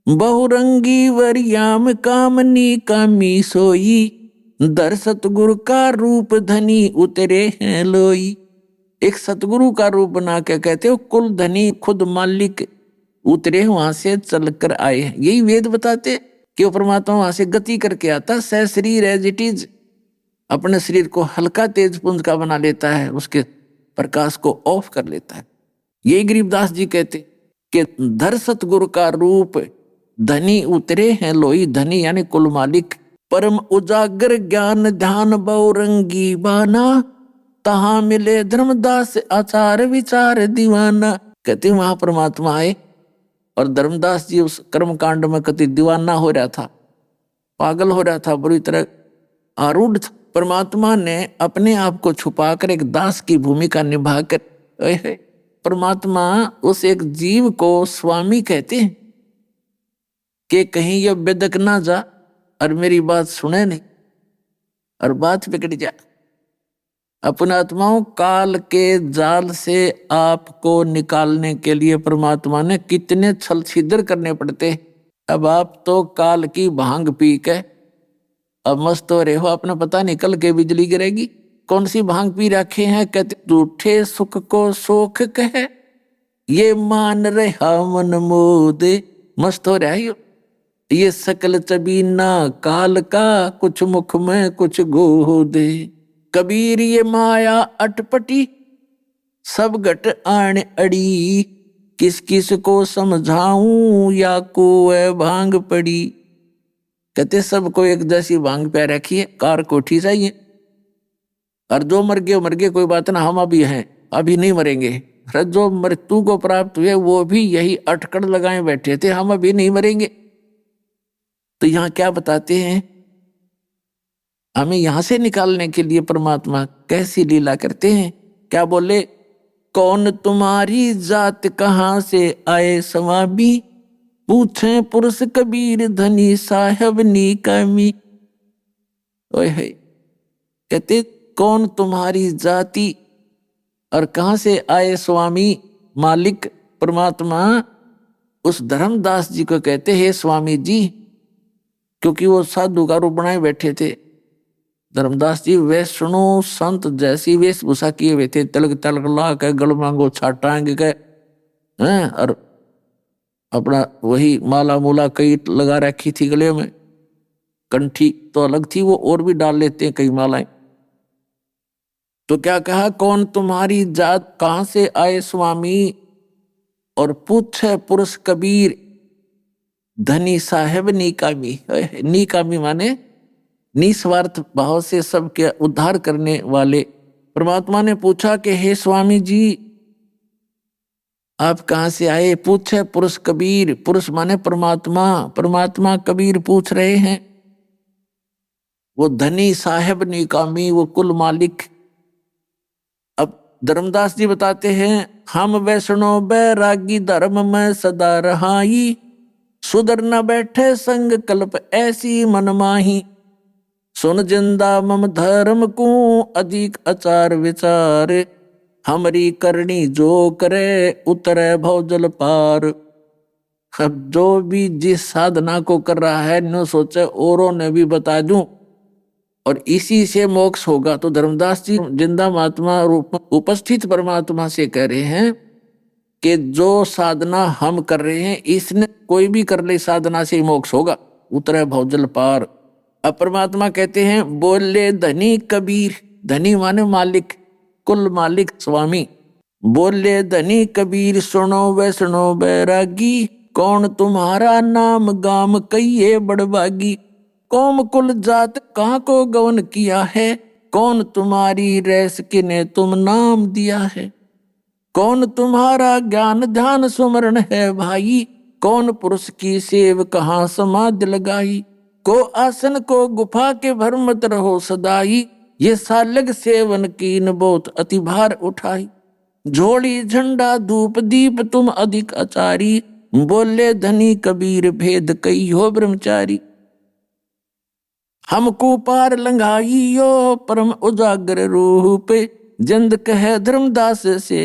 बहुरंगी वरियाम कामनी कामी सोई, दर सतगुरु का रूप धनी उतरे हैं लोई। एक सतगुरु का रूप बना के कहते हो कुल धनी खुद मालिक उतरे वहां से चलकर आए हैं। यही वेद बताते कि वो परमात्मा वहां से गति करके आता, सह शरीर एज इट इज, अपने शरीर को हल्का तेज पुंज का बना लेता है, उसके प्रकाश को ऑफ कर लेता है। यही गरीबदास जी कहते कि धर सतगुरु का रूप धनी उतरे हैं लोई। धनी यानी कुल मालिक। परम उजागर ज्ञान ध्यान बहुरंगी बाना, तहाँ मिले धर्मदास आचार विचार दीवाना। कहते वहां परमात्मा आए और धर्मदास जी उस कर्म कांड में कति दीवाना हो रहा था, पागल हो रहा था, बुरी तरह आरूढ़ था। परमात्मा ने अपने आप को छुपाकर एक दास की भूमिका निभाकर परमात्मा उस एक जीव को स्वामी कहते हैं कि कहीं ये बेदक ना जा और मेरी बात सुने नहीं और बात बिगड़ जा। अपने आत्माओं काल के जाल से आपको निकालने के लिए परमात्मा ने कितने छल छिद्र करने पड़ते। अब आप तो काल की भांग पी के अब मस्त हो रहे हो, अपना पता नहीं कल के बिजली गिरेगी। कौन सी भांग पी रखे हैं? कहते झूठे सुख को सुख कहे, ये मान रहा मन मोद। मस्त हो रहा है ये सकल चबीना काल का, कुछ मुख में कुछ गोदे। कबीर ये माया अटपटी, सब घट आण अड़ी, किस किस को समझाऊं या को भांग पड़ी। कहते सबको एक जैसी भांग पे रखी है, कार कोठी चाहिए, और जो मर गए कोई बात ना, हम अभी हैं, अभी नहीं मरेंगे। जो मृत्यु को प्राप्त हुए वो भी यही अटकड़ लगाए बैठे थे, हम अभी नहीं मरेंगे। तो यहाँ क्या बताते हैं? हमें यहां से निकालने के लिए परमात्मा कैसी लीला करते हैं। क्या बोले? कौन तुम्हारी जात कहाँ से आए स्वामी, पूछे पुरुष कबीर धनी साहब नी कमी। ओए कहते कौन तुम्हारी जाति और कहां से आए स्वामी। मालिक परमात्मा उस धर्मदास जी को कहते हैं स्वामी जी, क्योंकि वो साधु का रूप बनाए बैठे थे। धर्मदास जी वैष्णो संत जैसी वेशभूषा किए हुए थे, तिलक तलक ला के गल मांगो छाटांग के और अपना वही माला मूला कई लगा रखी थी गले में, कंठी तो अलग थी वो, और भी डाल लेते हैं कई मालाएं। तो क्या कहा? कौन तुम्हारी जात कहां से आए स्वामी, और पूछे पुरुष कबीर धनी साहेब निकामी। निकामी माने निस्वार्थ भाव से सबके उद्धार करने वाले। परमात्मा ने पूछा कि हे स्वामी जी आप कहां से आए? पूछे पुरुष कबीर, पुरुष माने परमात्मा, परमात्मा कबीर पूछ रहे हैं। वो धनी साहेब निकामी, वो कुल मालिक। अब धर्मदास जी बताते हैं, हम वैष्णो बैरागी धर्म में सदा रहाई, सुधर न बैठे संग कल्प ऐसी मनमाही, सुन जिंदा मम धर्म को अधिक आचार विचार, हमरी करनी जो करे उतरे भवजल पार। अब जो भी जिस साधना को कर रहा है न सोचे औरों ने भी बता दूं और इसी से मोक्ष होगा। तो धर्मदास जी जिंदा महात्मा रूप में उपस्थित परमात्मा से कह रहे हैं कि जो साधना हम कर रहे हैं इसने कोई भी कर ले साधना से ही मोक्ष होगा, उतरे भवजल पार। अब परमात्मा कहते हैं बोले धनी कबीर, धनी माने मालिक, कुल मालिक स्वामी। बोले धनी कबीर सुनो वैष्णो बैरागी, कौन तुम्हारा नाम गाम कहिए बड़बागी, कौम कुल जात कहाँ को गवन किया है, कौन तुम्हारी रैस किने तुम नाम दिया है, कौन तुम्हारा ज्ञान ध्यान सुमरण है भाई, कौन पुरुष की सेव कहाँ समाधि लगाई, को आसन को गुफा के भर मत रहो सदाई, ये सालग सेवन कीन बहुत अति भार उठाई, झोली झंडा धूप दीप तुम अधिक आचारी, बोले धनी कबीर भेद कई हो ब्रह्मचारी। हमको पार लंघाइयो परम उजागर रूप, जिंद कहे धर्मदास से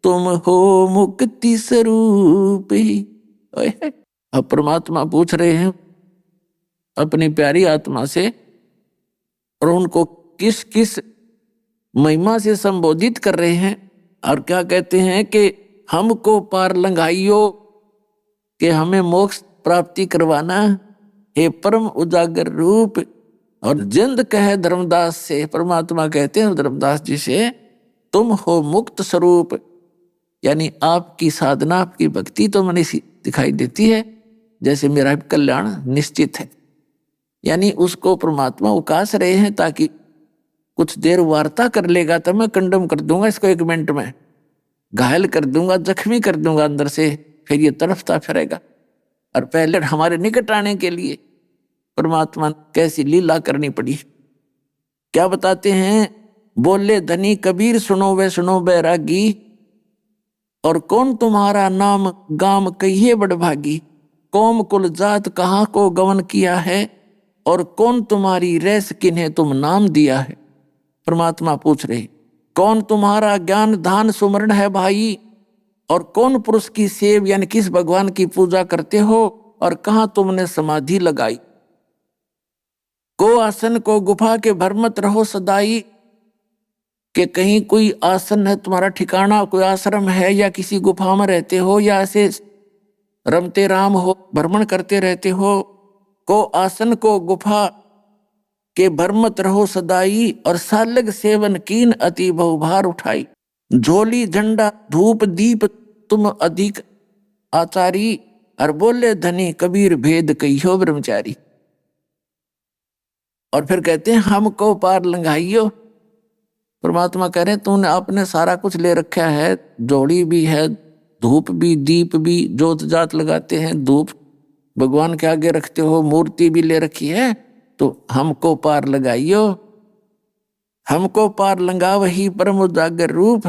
तुम हो मुक्ति स्वरूप। अब परमात्मा पूछ रहे हैं अपनी प्यारी आत्मा से, और उनको किस किस महिमा से संबोधित कर रहे हैं, और क्या कहते हैं कि हमको पार लंघाइयो, कि हमें मोक्ष प्राप्ति करवाना, हे परम उजागर रूप। और जिंद कहे धर्मदास से, परमात्मा कहते हैं धर्मदास जी से, तुम हो मुक्त स्वरूप, यानी आपकी साधना आपकी भक्ति तो मैंने दिखाई देती है जैसे मेरा कल्याण निश्चित है। यानी उसको परमात्मा उकास रहे हैं ताकि कुछ देर वार्ता कर लेगा तो मैं कंडम कर दूंगा इसको 1 मिनट में, घायल कर दूंगा, जख्मी कर दूंगा अंदर से, फिर ये तड़फता फिरेगा। और पहले हमारे निकट आने के लिए परमात्मा कैसी लीला करनी पड़ी। क्या बताते हैं, बोले धनी कबीर सुनो वे सुनो बैरागी, और कौन तुम्हारा नाम गाम कहिए बड़भागी, कौम कुल जात कहाँ को गवन किया है, और कौन तुम्हारी रैस किन्हें तुम नाम दिया है। परमात्मा पूछ रहे, कौन तुम्हारा ज्ञान धान सुमरण है भाई, और कौन पुरुष की सेव यानी किस भगवान की पूजा करते हो, और कहाँ तुमने समाधि लगाई। को आसन को गुफा के भरमत रहो सदाई, कि कहीं कोई आसन है तुम्हारा ठिकाना, कोई आश्रम है, या किसी गुफा में रहते हो, या ऐसे रमते राम हो भ्रमण करते रहते हो। को आसन को गुफा के भरमत रहो सदाई, और सालग सेवन कीन अति बहुभार उठाई। झोली झंडा धूप दीप तुम अधिक आचारी, और बोले धनी कबीर भेद कहियो ब्रह्मचारी। और फिर कहते हैं हमको पार लंघाइयो। परमात्मा कह रहे हैं तूने आपने सारा कुछ ले रखा है, जोड़ी भी है, धूप भी, दीप भी, जोत जात लगाते हैं, धूप भगवान के आगे रखते हो, मूर्ति भी ले रखी है, तो हमको पार लगाइयो। हमको पार लंगा वही परम उजागर रूप,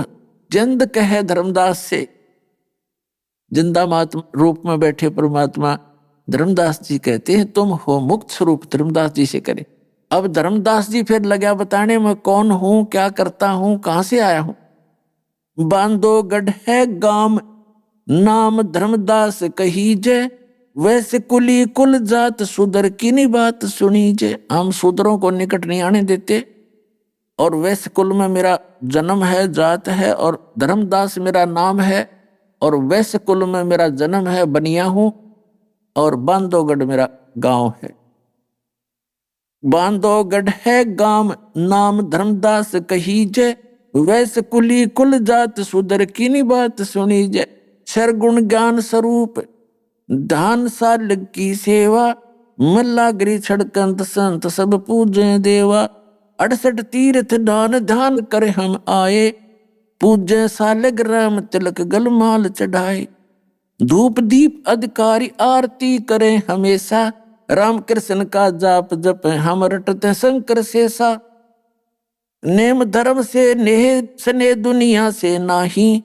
जिंद कहे धर्मदास से। जिंदा महात्मा रूप में बैठे परमात्मा धर्मदास जी कहते हैं तुम हो मुक्त स्वरूप। धर्मदास जी से करे। अब धर्मदास जी फिर लगा बताने मैं कौन हूं, क्या करता हूं, कहां से आया हूं। बांधोगढ़ है गाम नाम धर्मदास कही जय, वैसे कुली कुल जात सुदर की नी बात सुनी जय। हम सुदरों को निकट नहीं आने देते, और वैसे कुल में मेरा जन्म है, जात है, और धर्मदास मेरा नाम है, और वैसे कुल में मेरा जन्म है, बनिया हूं, और बांधोगढ़ मेरा गांव है। बांधोगढ़ है गांव नाम धर्मदास कही जय, वैसे कुली कुल जात सुदर की नी बात सुनी जय। सरगुण ज्ञान स्वरूप धान साल की सेवा, मल्लागिरी छड़कंत संत सब पूजे देवा। 68 तीर्थ दान ध्यान करे हम आए, पूजे सालग राम तिलक गलमाल चढ़ाए। धूप दीप अधिकारी आरती करें हमेशा, राम कृष्ण का जाप जप हम रटते शंकर शेषा। नेम धर्म से नेह सने दुनिया से नाही,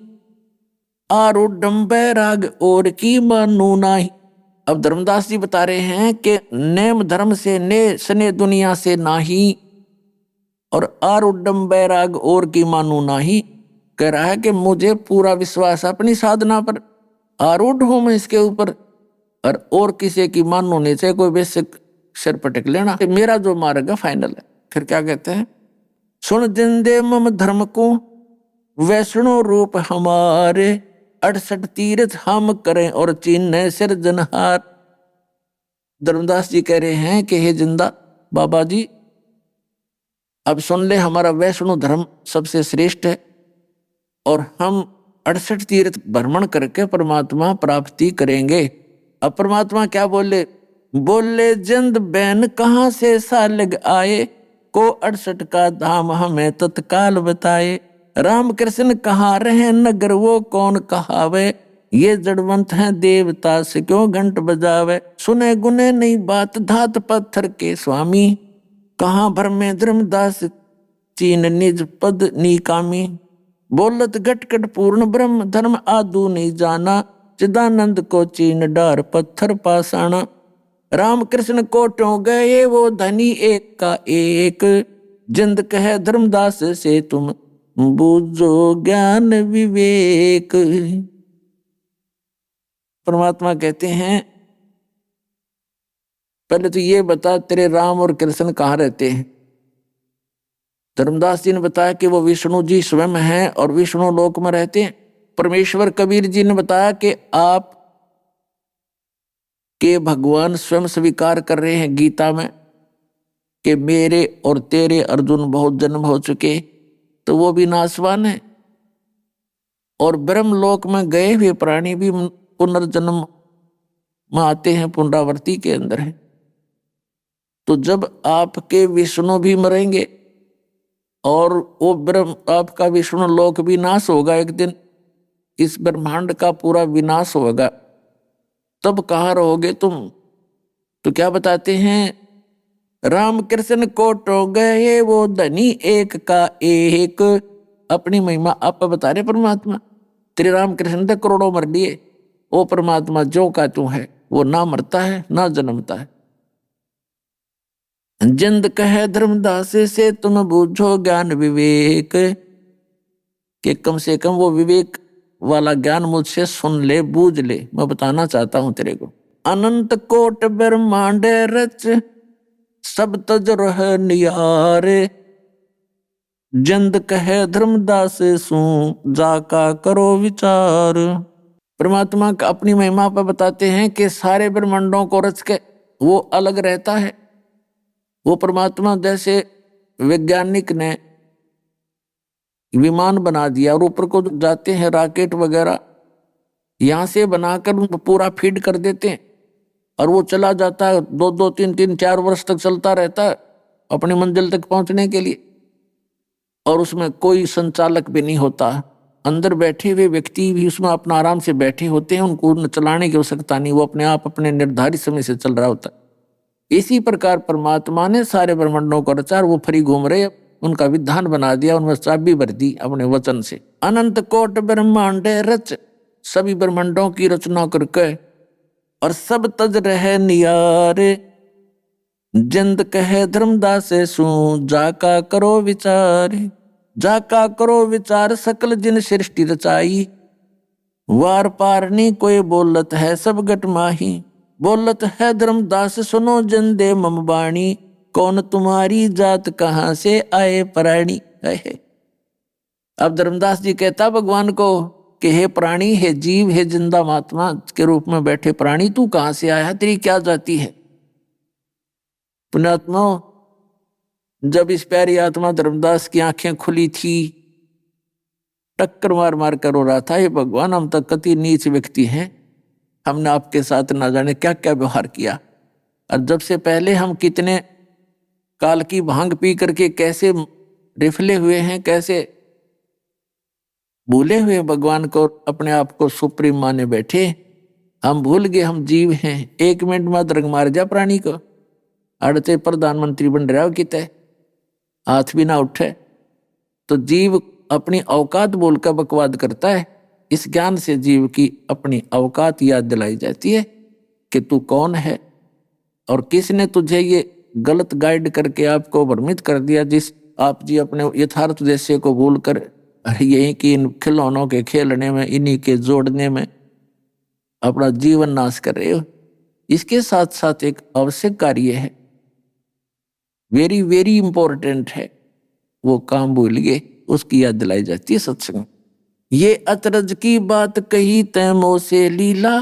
आरूढ़ बैराग और की मानू नाही। अब धर्मदास जी बता रहे हैं कि नेम धर्म से ने सने दुनिया से नाही, और आरूढ़ बैराग और की मानू नाही। कह रहा है कि मुझे पूरा विश्वास अपनी साधना पर, आरूढ़ हूं मैं इसके ऊपर, और किसी की मानो नहीं चाहिए, कोई बेसिक सिर पटक लेना, मेरा जो मार्ग है फाइनल है। फिर क्या कहते हैं, सुन जिंदे मम धर्म को वैष्णो रूप हमारे, 68 तीर्थ हम करें और चिन्ह सिरजनहार। धर्मदास जी कह रहे हैं कि हे जिंदा बाबा जी, अब सुन ले, हमारा वैष्णो धर्म सबसे श्रेष्ठ है, और हम 68 तीर्थ भ्रमण करके परमात्मा प्राप्ति करेंगे। अब परमात्मा क्या बोले, बोले जिंद बैन कहाँ से सालग आए, को 68 का धाम हमें तत्काल बताए। राम कृष्ण कहाँ रहे नगर वो कौन कहावे, ये जड़वंत हैं देवता से क्यों घंट बजावे। सुने गुने नहीं बात धात पत्थर के स्वामी, कहाँ भर में धर्मदास चीन निज पद निकामी। बोलत घटकट पूर्ण ब्रह्म धर्म आदू नहीं जाना, चिदानंद को चीन डार पत्थर पासाना। राम कृष्ण कोटों गए वो धनी एक का एक, जिंद कहे धर्मदास से तुम बूझो ज्ञान विवेक। परमात्मा कहते हैं पहले तो ये बता तेरे राम और कृष्ण कहाँ रहते हैं। धर्मदास जी ने बताया कि वो विष्णु जी स्वयं हैं और विष्णु लोक में रहते हैं। परमेश्वर कबीर जी ने बताया कि आप के भगवान स्वयं स्वीकार कर रहे हैं गीता में कि मेरे और तेरे अर्जुन बहुत जन्म हो चुके, तो वो भी नाशवान है। और ब्रह्मलोक में गए हुए प्राणी भी पुनर्जन्म में आते हैं, पुनरावृत्ति के अंदर है। तो जब आपके विष्णु भी मरेंगे और वो ब्रह्म आपका विष्णु लोक भी नाश होगा, एक दिन इस ब्रह्मांड का पूरा विनाश होगा, तब कहाँ रहोगे तुम? तो क्या बताते हैं, राम कृष्ण कोटो गए वो धनी एक का एक। अपनी महिमा आप बता रहे परमात्मा। तेरे राम कृष्ण तो करोड़ों मर लिए, वो परमात्मा जो का तू है वो ना मरता है ना जन्मता है। जिंद कहे धर्मदास से तुम बूझो ज्ञान विवेक, कि कम से कम वो विवेक वाला ज्ञान मुझसे सुन ले, बूझ ले। मैं बताना चाहता हूं तेरे को। अनंत कोट ब्रह्मांड रच सब तज रह नियारे, जिंद कहे धर्मदास सू जाका करो विचार। परमात्मा का अपनी महिमा पर बताते हैं कि सारे ब्रह्मांडों को रच के वो अलग रहता है। वो परमात्मा जैसे वैज्ञानिक ने विमान बना दिया और ऊपर को जाते हैं रॉकेट वगैरह, यहां से बनाकर उनको पूरा फीड कर देते हैं और वो चला जाता है, 2-2, 3-3, 4 वर्ष तक चलता रहता है अपनी मंजिल तक पहुंचने के लिए। और उसमें कोई संचालक भी नहीं होता, अंदर बैठे हुए व्यक्ति भी उसमें अपना आराम से बैठे होते हैं, उनको चलाने की आवश्यकता नहीं, वो अपने आप अपने निर्धारित समय से चल रहा होता है। इसी प्रकार परमात्मा ने सारे ब्रह्मांडों को रचा, वो फ्री घूम रहे, उनका विधान बना दिया, उनमें चाबी भर दी अपने वचन से। अनंत कोट ब्रह्मांड रच, सभी ब्रह्मांडों की रचना करके और सब तज रहे नियारे, जिंद कहे धर्मदास सू जाका करो विचार। जाका करो विचार सकल जिन सृष्टि रचाई, वार पार नहीं कोई बोलत है सब गट माही। बोलत है धर्मदास सुनो जन दे मम बाणी, कौन तुम्हारी जात कहाँ से आए प्राणी। अब धर्मदास जी कहता भगवान को कि हे प्राणी, हे जीव, हे जिंदा महात्मा के रूप में बैठे प्राणी, तू कहाँ से आया, तेरी क्या जाति है। पुण्यात्मा, जब इस प्यारी आत्मा धर्मदास की आंखें खुली थी, टक्कर मार मार कर रो रहा था, ये भगवान हम तक कति नीच व्यक्ति हैं, हमने आपके साथ ना जाने क्या क्या व्यवहार किया। और जब से पहले हम कितने काल की भांग पी करके कैसे रिफले हुए हैं, कैसे भूले हुए भगवान को, अपने आप को सुप्रीम माने बैठे। हम भूल गए हम जीव हैं। 1 मिनट में दरग मार जा प्राणी को, अड़ते प्रधानमंत्री बन रहा हो कितने, हाथ भी ना उठे। तो जीव अपनी औकात बोलकर बकवाद करता है। इस ज्ञान से जीव की अपनी औकात याद दिलाई जाती है कि तू कौन है और किसने तुझे ये गलत गाइड करके आपको भ्रमित कर दिया, जिस आप जी अपने यथार्थ उद्देश्य को भूलकर यही कि इन खिलौनों के खेलने में, इन्हीं के जोड़ने में अपना जीवन नाश कर रहे हो। इसके साथ साथ एक आवश्यक कार्य है, वेरी वेरी इंपॉर्टेंट है, वो काम भूल गए, उसकी याद दिलाई जाती है सत्संग। ये अतरज की बात कही तैमो से लीला,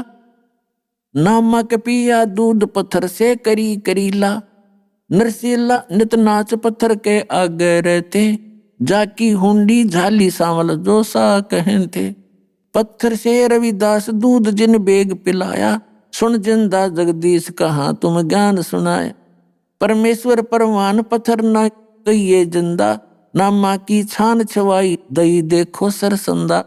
नमक पिया दूध पत्थर से करी करीला। नरसीला नित नाच पत्थर के आगे रहते, जाकी हुंडी झाली सांवल जो सा कहन थे। पत्थर से रविदास दूध जिन बेग पिलाया, सुन जिंदा जगदीश कहाँ तुम ज्ञान सुनाया। परमेश्वर परवान पत्थर न कहिए जिंदा, नामा की छान छवाई दई देखो सरसंदा।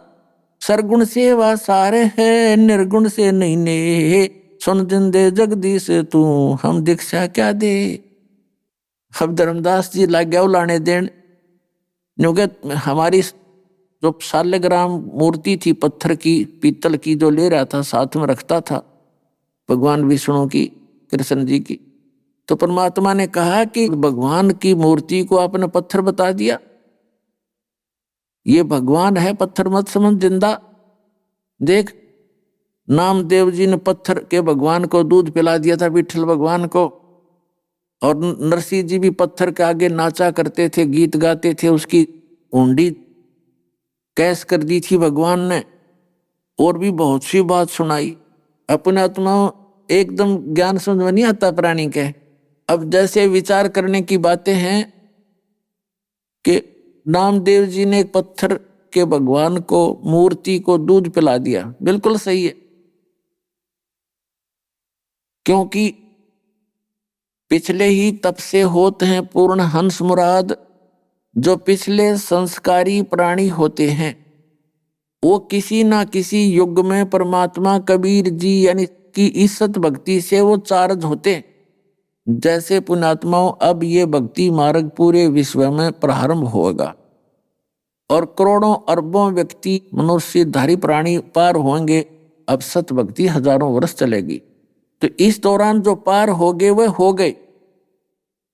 सरगुण सेवा सारे है निर्गुण से नहीं ने, सुन जिंदे जगदीश तू हम दीक्षा क्या दे। अब धर्मदास जी लग गया लाने देन, क्योंकि हमारी जो शालिग्राम मूर्ति थी पत्थर की, पीतल की, जो ले रहा था साथ में रखता था भगवान विष्णु की, कृष्ण जी की। तो परमात्मा ने कहा कि भगवान की मूर्ति को आपने पत्थर बता दिया, ये भगवान है, पत्थर मत समझ, जिंदा। देख, नामदेव जी ने पत्थर के भगवान को दूध पिला दिया था, विठल भगवान को। और नरसिंह जी भी पत्थर के आगे नाचा करते थे, गीत गाते थे, उसकी ऊंडी कैस कर दी थी भगवान ने। और भी बहुत सी बात सुनाई। अपने आत्मा एकदम ज्ञान समझ में नहीं आता प्राणी के। अब जैसे विचार करने की बातें हैं कि नामदेव जी ने एक पत्थर के भगवान को, मूर्ति को दूध पिला दिया, बिल्कुल सही है। क्योंकि पिछले ही तप से होते हैं पूर्ण हंस मुराद। जो पिछले संस्कारी प्राणी होते हैं वो किसी ना किसी युग में परमात्मा कबीर जी यानी कि ईसत भक्ति से वो चार्ज होते। जैसे पुण्यात्माओं, अब ये भक्ति मार्ग पूरे विश्व में प्रारंभ होगा और करोड़ों अरबों व्यक्ति मनुष्यधारी प्राणी पार होंगे। अब सत भक्ति हजारों वर्ष चलेगी। तो इस दौरान जो पार हो गए वे हो गए,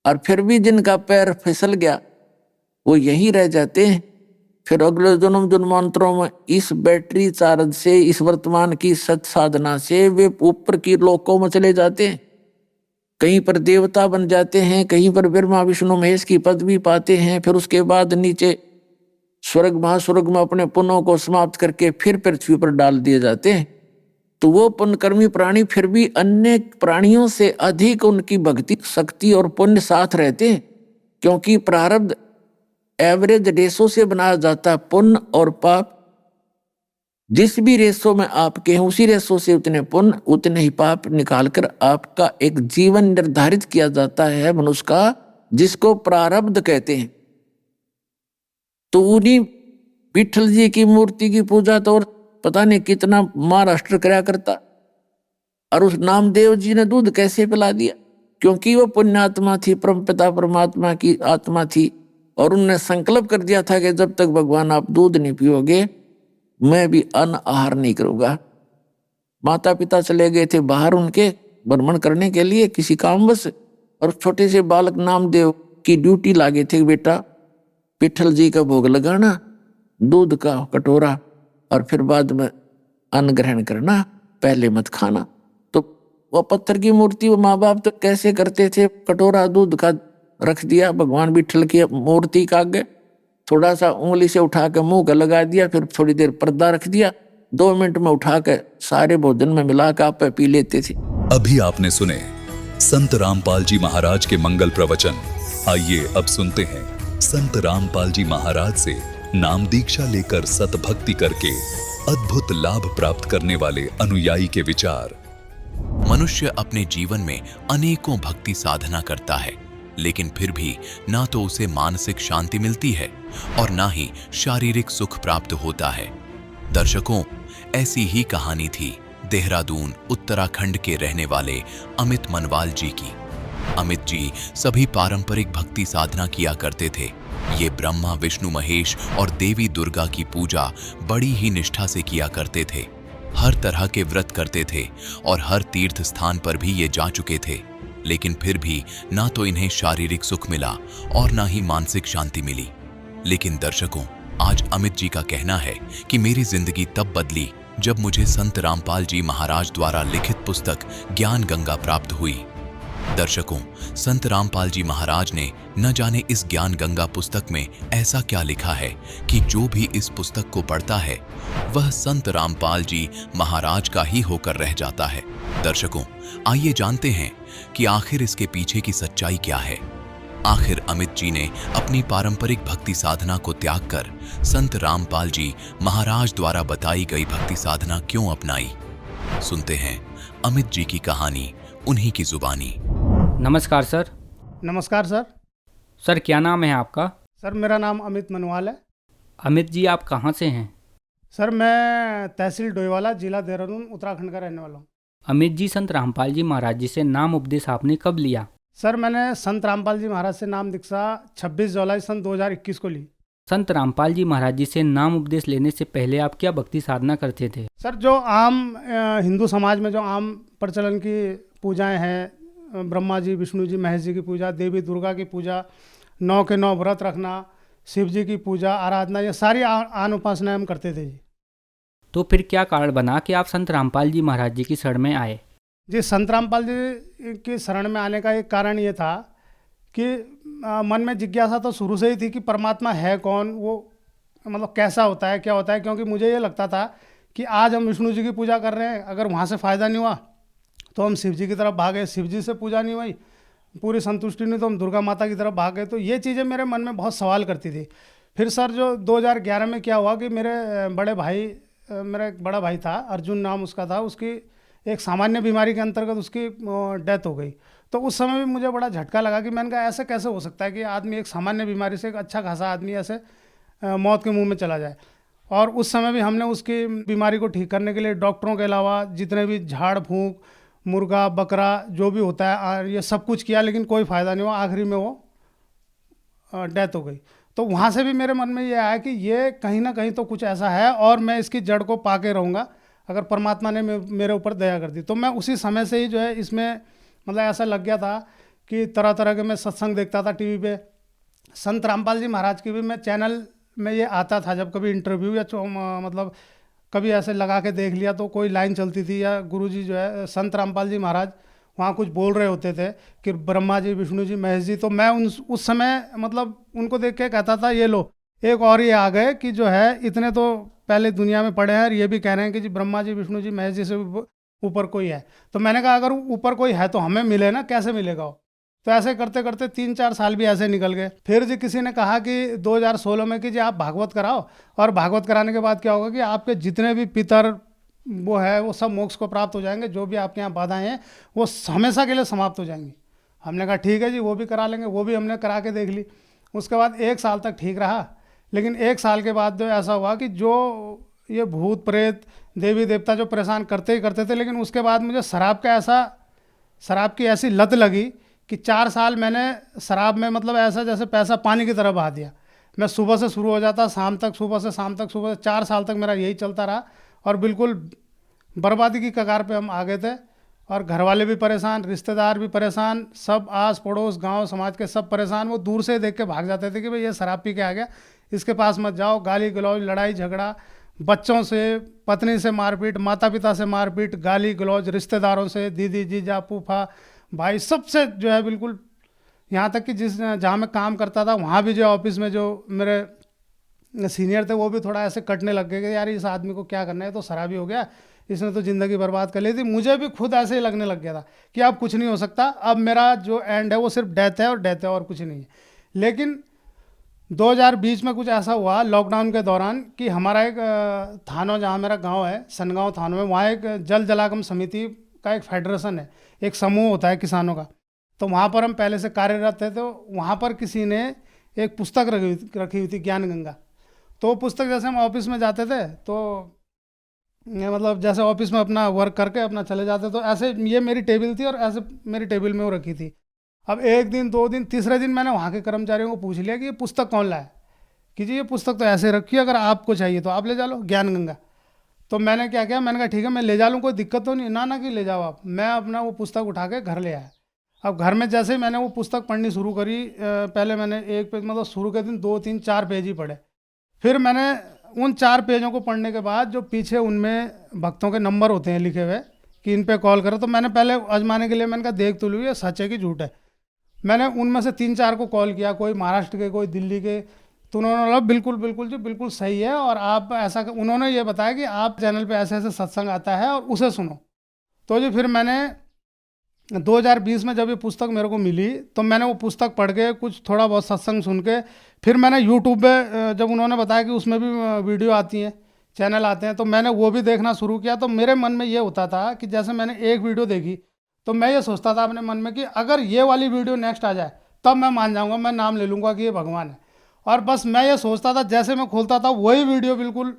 और फिर भी जिनका पैर फिसल गया वो यहीं रह जाते हैं। फिर अगले जन्म जन्मांतरों में इस बैटरी चार्ज से, इस वर्तमान की सत साधना से वे ऊपर की लोकों में चले जाते हैं। कहीं पर देवता बन जाते हैं, कहीं पर ब्रह्मा विष्णु महेश की पदवी पाते हैं। फिर उसके बाद नीचे स्वर्ग महास्वर्ग में अपने पुण्यों को समाप्त करके फिर पृथ्वी पर डाल दिए जाते हैं। तो वो पुण्यकर्मी प्राणी फिर भी अन्य प्राणियों से अधिक उनकी भक्ति शक्ति और पुण्य साथ रहते हैं। क्योंकि प्रारब्ध एवरेज रेशो से बनाया जाता है, पुण्य और पाप। जिस भी रेशो में आपके हैं उसी रेशो से उतने पुण्य उतने ही पाप निकालकर आपका एक जीवन निर्धारित किया जाता है मनुष्य का, जिसको प्रारब्ध कहते हैं। तो उन्हीं विठल जी की मूर्ति की पूजा तो और पता नहीं कितना महाराष्ट्र कराया करता, और उस नामदेव जी ने दूध कैसे पिला दिया? क्योंकि वो पुण्यात्मा थी, परमपिता परमात्मा की आत्मा थी, और उन्होंने संकल्प कर दिया था कि जब तक भगवान आप दूध नहीं पियोगे मैं भी अन्न आहार नहीं करूंगा। माता पिता चले गए थे बाहर उनके भ्रमण करने के लिए किसी कामवश, और छोटे से बालक नामदेव की ड्यूटी लागे थे, बेटा विठल जी का भोग लगाना, दूध का कटोरा, और फिर बाद में अन्न ग्रहण करना, पहले मत खाना। तो वो पत्थर की मूर्ति वो माँ बाप तो कैसे करते थे, कटोरा दूध का रख दिया भगवान विठल की मूर्ति का आगे, थोड़ा सा उंगली से उठा के मुंह का लगा दिया, फिर थोड़ी देर पर्दा रख दिया, 2 मिनट में उठा के सारे भोजन में मिला के आप पी लेते थे। अभी आपने सुने संत रामपाल जी महाराज के मंगल प्रवचन। आइए अब सुनते हैं संत रामपाल जी महाराज से नाम दीक्षा लेकर सतभक्ति करके अद्भुत लाभ प्राप्त करने वाले अनुयायी के विचार। मनुष्य अपने जीवन में अनेकों भक्ति साधना करता है, लेकिन फिर भी ना तो उसे मानसिक शांति मिलती है और ना ही शारीरिक सुख प्राप्त होता है। दर्शकों, ऐसी ही कहानी थी देहरादून उत्तराखंड के रहने वाले अमित मनवाल जी की। अमित जी सभी पारंपरिक भक्ति साधना किया करते थे। ये ब्रह्मा विष्णु महेश और देवी दुर्गा की पूजा बड़ी ही निष्ठा से किया करते थे। हर तरह के व्रत करते थे और हर तीर्थ स्थान पर भी ये जा चुके थे, लेकिन फिर भी ना तो इन्हें शारीरिक सुख मिला और ना ही मानसिक शांति मिली। लेकिन दर्शकों, आज अमित जी का कहना है कि मेरी जिंदगी तब बदली जब मुझे संत रामपाल जी महाराज द्वारा लिखित पुस्तक ज्ञान गंगा प्राप्त हुई। दर्शकों, संत रामपाल जी महाराज ने न जाने इस ज्ञान गंगा पुस्तक में ऐसा क्या लिखा है कि जो भी इस पुस्तक को पढ़ता है वह संत रामपाल जी महाराज का ही होकर रह जाता है। दर्शकों, आइए जानते हैं कि आखिर इसके पीछे की सच्चाई क्या है। आखिर अमित जी ने अपनी पारंपरिक भक्ति साधना को त्याग कर संत रामपाल जी महाराज द्वारा बताई गई भक्ति साधना क्यों अपनाई? सुनते हैं अमित जी की कहानी उन्हीं की जुबानी। नमस्कार सर। नमस्कार सर। सर क्या नाम है आपका? सर मेरा नाम अमित मनवाल है। अमित जी आप कहाँ से हैं? सर मैं तहसील डोईवाला, जिला देहरादून, उत्तराखंड का रहने वाला हूँ। अमित जी, संत रामपाल जी महाराज जी से नाम उपदेश आपने कब लिया? सर मैंने संत रामपाल जी महाराज से नाम दीक्षा 26 जुलाई सन 2021 को ली। संत रामपाल जी महाराज जी से नाम उपदेश लेने से पहले आप क्या भक्ति साधना करते थे? सर जो आम हिंदू समाज में जो आम प्रचलन की पूजाएं हैं, ब्रह्मा जी, विष्णु जी, महेश जी की पूजा, देवी दुर्गा की पूजा, 9 के 9 व्रत रखना, शिव जी की पूजा आराधना, ये सारी आन उपासनाएं हम करते थे जी। तो फिर क्या कारण बना कि आप संत रामपाल जी महाराज जी की शरण में आए? जी, संत रामपाल जी की शरण में आने का एक कारण ये था कि मन में जिज्ञासा तो शुरू से ही थी कि परमात्मा है कौन, वो मतलब कैसा होता है, क्या होता है। क्योंकि मुझे ये लगता था कि आज हम विष्णु जी की पूजा कर रहे हैं, अगर वहाँ से फ़ायदा नहीं हुआ तो हम शिव जी की तरफ भागे, शिव जी से पूजा नहीं हुई, पूरी संतुष्टि नहीं, तो हम दुर्गा माता की तरफ भागे। तो ये चीज़ें मेरे मन में बहुत सवाल करती थी। फिर सर जो 2011 में क्या हुआ कि मेरे बड़े भाई, मेरा एक बड़ा भाई था, अर्जुन नाम उसका था, उसकी एक सामान्य बीमारी के अंतर्गत उसकी डेथ हो गई। तो उस समय भी मुझे बड़ा झटका लगा कि मैंने कहा ऐसे कैसे हो सकता है कि आदमी एक सामान्य बीमारी से, एक अच्छा खासा आदमी ऐसे मौत के मुंह में चला जाए। और उस समय भी हमने उसकी बीमारी को ठीक करने के लिए डॉक्टरों के अलावा जितने भी झाड़ फूंक, मुर्गा बकरा जो भी होता है, ये सब कुछ किया, लेकिन कोई फ़ायदा नहीं हुआ। आखिरी में वो डेथ हो गई। तो वहाँ से भी मेरे मन में ये आया कि ये कहीं ना कहीं तो कुछ ऐसा है और मैं इसकी जड़ को पाके रहूँगा अगर परमात्मा ने मेरे ऊपर दया कर दी। तो मैं उसी समय से ही जो है इसमें मतलब ऐसा लग गया था कि तरह तरह के मैं सत्संग देखता था टीवी पे। संत रामपाल जी महाराज की भी मैं चैनल में ये आता था, जब कभी इंटरव्यू या मतलब कभी ऐसे लगा के देख लिया तो कोई लाइन चलती थी, या गुरुजी जो है संत रामपाल जी महाराज वहाँ कुछ बोल रहे होते थे कि ब्रह्मा जी, विष्णु जी, महेश जी, तो मैं उस समय मतलब उनको देख के कहता था ये लो एक और ये आ गए कि जो है इतने तो पहले दुनिया में पड़े हैं और ये भी कह रहे हैं कि जी ब्रह्मा जी, विष्णु जी, महेश जी से ऊपर कोई है। तो मैंने कहा अगर ऊपर कोई है तो हमें मिले ना, कैसे मिलेगा वो। तो ऐसे करते करते 3-4 साल भी ऐसे निकल गए। फिर जी किसी ने कहा कि 2016 में कि जी आप भागवत कराओ, और भागवत कराने के बाद क्या होगा कि आपके जितने भी पितर वो है वो सब मोक्ष को प्राप्त हो जाएंगे, जो भी आपके यहाँ बाधाएं हैं वो हमेशा के लिए समाप्त हो जाएंगी। हमने कहा ठीक है जी, वो भी करा लेंगे। वो भी हमने करा के देख ली। उसके बाद 1 साल तक ठीक रहा, लेकिन 1 साल के बाद जो ऐसा हुआ कि जो ये भूत प्रेत देवी देवता जो परेशान करते ही करते थे, लेकिन उसके बाद मुझे शराब की ऐसी लत लगी कि 4 साल मैंने शराब में मतलब ऐसा जैसे पैसा पानी की तरह बहा दिया। मैं सुबह से शुरू हो जाता, शाम तक, सुबह से शाम तक, सुबह से 4 साल तक मेरा यही चलता रहा और बिल्कुल बर्बादी की कगार पे हम आ गए थे। और घर वाले भी परेशान, रिश्तेदार भी परेशान, सब आस पड़ोस गांव समाज के सब परेशान। वो दूर से देख के भाग जाते थे कि भाई ये शराब पी के आ गया, इसके पास मत जाओ। गाली गलौज, लड़ाई झगड़ा, बच्चों से, पत्नी से मारपीट, माता पिता से मारपीट, गाली गलौज, रिश्तेदारों से, दीदी जीजा फूफा भाई सबसे जो है बिल्कुल। यहाँ तक कि जहाँ मैं काम करता था वहाँ भी जो ऑफिस में जो मेरे सीनियर थे वो भी थोड़ा ऐसे कटने लग गए कि यार इस आदमी को क्या करना है, तो शराबी हो गया, इसने तो ज़िंदगी बर्बाद कर ली थी। मुझे भी खुद ऐसे ही लगने लग गया था कि अब कुछ नहीं हो सकता, अब मेरा जो एंड है वो सिर्फ डेथ है और डेथ है और कुछ नहीं है। लेकिन 2020 में कुछ ऐसा हुआ लॉकडाउन के दौरान कि हमारा एक थानो, जहाँ मेरा गांव है सनगांव थानो में, वहाँ एक जल जलागम समिति का एक फेडरेशन है, एक समूह होता है किसानों का। तो वहाँ पर हम पहले से कार्यरत थे। तो वहाँ पर किसी ने एक पुस्तक रखी हुई थी, ज्ञान गंगा। तो वो पुस्तक जैसे हम ऑफिस में जाते थे तो मतलब जैसे ऑफिस में अपना वर्क करके अपना चले जाते, तो ऐसे ये मेरी टेबल थी और ऐसे मेरी टेबल में वो रखी थी। अब 1 दिन 2 दिन तीसरे दिन मैंने वहाँ के कर्मचारियों को पूछ लिया कि ये पुस्तक कौन लाया, कि जी ये पुस्तक तो ऐसे रखी है, अगर आपको चाहिए तो आप ले जा लो, ज्ञान गंगा। तो मैंने क्या किया, मैंने कहा ठीक है मैं ले जा लूँ, कोई दिक्कत तो नहीं। ना कि ले जाओ आप। मैं अपना वो पुस्तक उठा के घर ले आया। अब घर में जैसे ही मैंने वो पुस्तक पढ़नी शुरू करी, पहले मैंने 1 पेज मतलब शुरू के दिन 2 3 4 पेज ही पढ़े। फिर मैंने उन 4 पेजों को पढ़ने के बाद जो पीछे उनमें भक्तों के नंबर होते हैं लिखे हुए कि इन पे कॉल करो, तो मैंने पहले आजमाने के लिए मैंने कहा देख तो लूँ ये सच है कि झूठ है। मैंने उनमें से 3-4 को कॉल किया, कोई महाराष्ट्र के, कोई दिल्ली के। तो उन्होंने बोला बिल्कुल बिल्कुल जी बिल्कुल सही है, और आप ऐसा, उन्होंने ये बताया कि आप चैनल पे ऐसे ऐसे सत्संग आता है और उसे सुनो। तो जी फिर मैंने 2020 में जब ये पुस्तक मेरे को मिली तो मैंने वो पुस्तक पढ़ के कुछ थोड़ा बहुत सत्संग सुन के, फिर मैंने यूट्यूब पे जब उन्होंने बताया कि उसमें भी वीडियो आती हैं, चैनल आते हैं, तो मैंने वो भी देखना शुरू किया। तो मेरे मन में ये होता था कि जैसे मैंने एक वीडियो देखी तो मैं ये सोचता था अपने मन में कि अगर ये वाली वीडियो नेक्स्ट आ जाए तब मैं मान जाऊँगा, मैं नाम ले लूँगा कि ये भगवान है। और बस मैं ये सोचता था, जैसे मैं खोलता था वही वीडियो बिल्कुल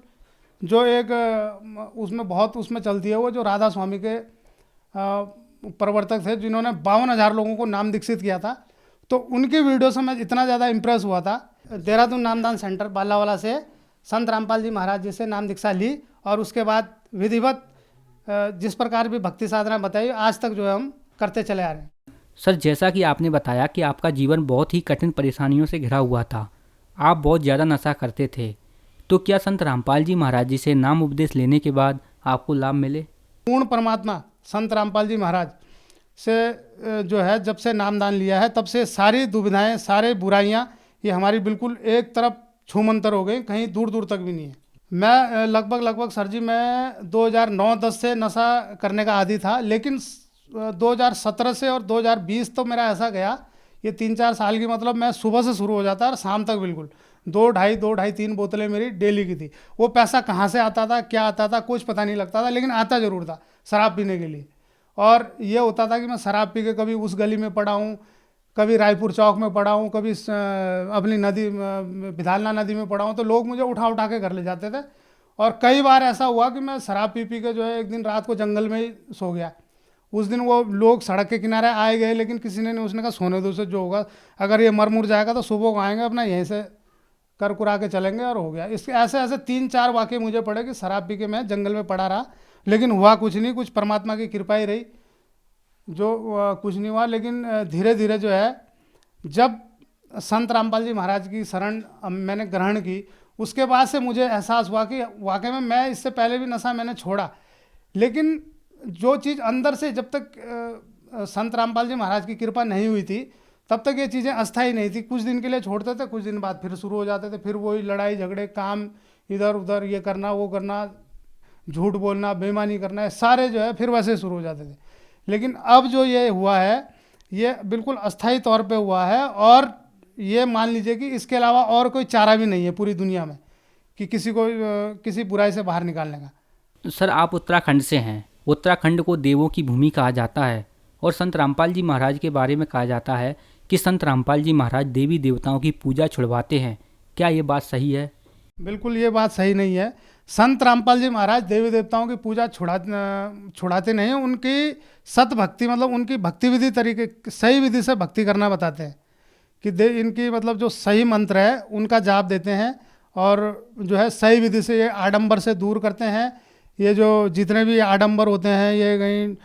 जो एक उसमें बहुत उसमें चलती है, वो जो राधा स्वामी के प्रवर्तक थे जिन्होंने 52,000 लोगों को नाम दीक्षित किया था, तो उनकी वीडियो से मैं इतना ज़्यादा इम्प्रेस हुआ था। देहरादून नामदान सेंटर बालावाला से संत रामपाल जी महाराज जी से नाम दीक्षा ली, और उसके बाद विधिवत जिस प्रकार भी भक्ति साधना बताई आज तक जो है हम करते चले आ रहे हैं। सर, जैसा कि आपने बताया कि आपका जीवन बहुत ही कठिन परेशानियों से घिरा हुआ था, आप बहुत ज़्यादा नशा करते थे, तो क्या संत रामपाल जी महाराज जी से नाम उपदेश लेने के बाद आपको लाभ मिले? पूर्ण परमात्मा संत रामपाल जी महाराज से जो है जब से नामदान लिया है तब से सारी दुविधाएं, सारे बुराइयां ये हमारी बिल्कुल एक तरफ छूमंतर हो गई, कहीं दूर दूर तक भी नहीं है। मैं लगभग सर जी मैं 2009-10 से नशा करने का आदी था, लेकिन 2017 से और 2020 तो मेरा ऐसा गया, ये 3-4 साल की मतलब मैं सुबह से शुरू हो जाता और शाम तक बिल्कुल 2-2.5-3 बोतलें मेरी डेली की थी। वो पैसा कहाँ से आता था, क्या आता था, कुछ पता नहीं लगता था, लेकिन आता ज़रूर था शराब पीने के लिए। और ये होता था कि मैं शराब पी के कभी उस गली में पड़ा हूँ, कभी रायपुर चौक में पड़ा हूँ, कभी अपनी नदी विधालना नदी में पड़ा हूँ, तो लोग मुझे उठा उठा के घर ले जाते थे। और कई बार ऐसा हुआ कि मैं शराब पी के जो है एक दिन रात को जंगल में ही सो गया। उस दिन वो लोग सड़क के किनारे आए गए, लेकिन किसी ने नहीं, उसने कहा सोने दो से जो होगा, अगर ये मर मुर जाएगा तो सुबह को आएंगे अपना यहीं से कर कुरा के चलेंगे, और हो गया। इसके ऐसे 3-4 वाक़े मुझे पड़े कि शराब पी के मैं जंगल में पड़ा रहा, लेकिन हुआ कुछ नहीं, कुछ परमात्मा की कृपा ही रही, जो कुछ नहीं हुआ। लेकिन धीरे धीरे जो है जब संत रामपाल जी महाराज की शरण मैंने ग्रहण की, उसके बाद से मुझे एहसास हुआ कि वाकई में मैं इससे पहले भी नशा मैंने छोड़ा, लेकिन जो चीज़ अंदर से जब तक संत रामपाल जी महाराज की कृपा नहीं हुई थी तब तक ये चीज़ें अस्थायी नहीं थी। कुछ दिन के लिए छोड़ते थे, कुछ दिन बाद फिर शुरू हो जाते थे, फिर वही लड़ाई झगड़े, काम इधर उधर, ये करना वो करना, झूठ बोलना, बेईमानी करना, सारे जो है फिर वैसे शुरू हो जाते थे। लेकिन अब जो ये हुआ है ये बिल्कुल अस्थायी तौर पे हुआ है, और ये मान लीजिए कि इसके अलावा और कोई चारा भी नहीं है पूरी दुनिया में कि किसी को किसी बुराई से बाहर निकालने का। सर, आप उत्तराखंड से हैं। उत्तराखंड को देवों की भूमि कहा जाता है, और संत रामपाल जी महाराज के बारे में कहा जाता है कि संत रामपाल जी महाराज देवी देवताओं की पूजा छुड़वाते हैं। क्या ये बात सही है? बिल्कुल ये बात सही नहीं है। संत रामपाल जी महाराज देवी देवताओं की पूजा छुड़ाते नहीं हैं, उनकी सत भक्ति मतलब उनकी भक्ति विधि तरीके सही विधि से भक्ति करना बताते हैं कि इनकी मतलब जो सही मंत्र है उनका जाप देते हैं, और जो है सही विधि से ये आडंबर से दूर करते हैं। ये जो जितने भी आडंबर होते हैं, ये कहीं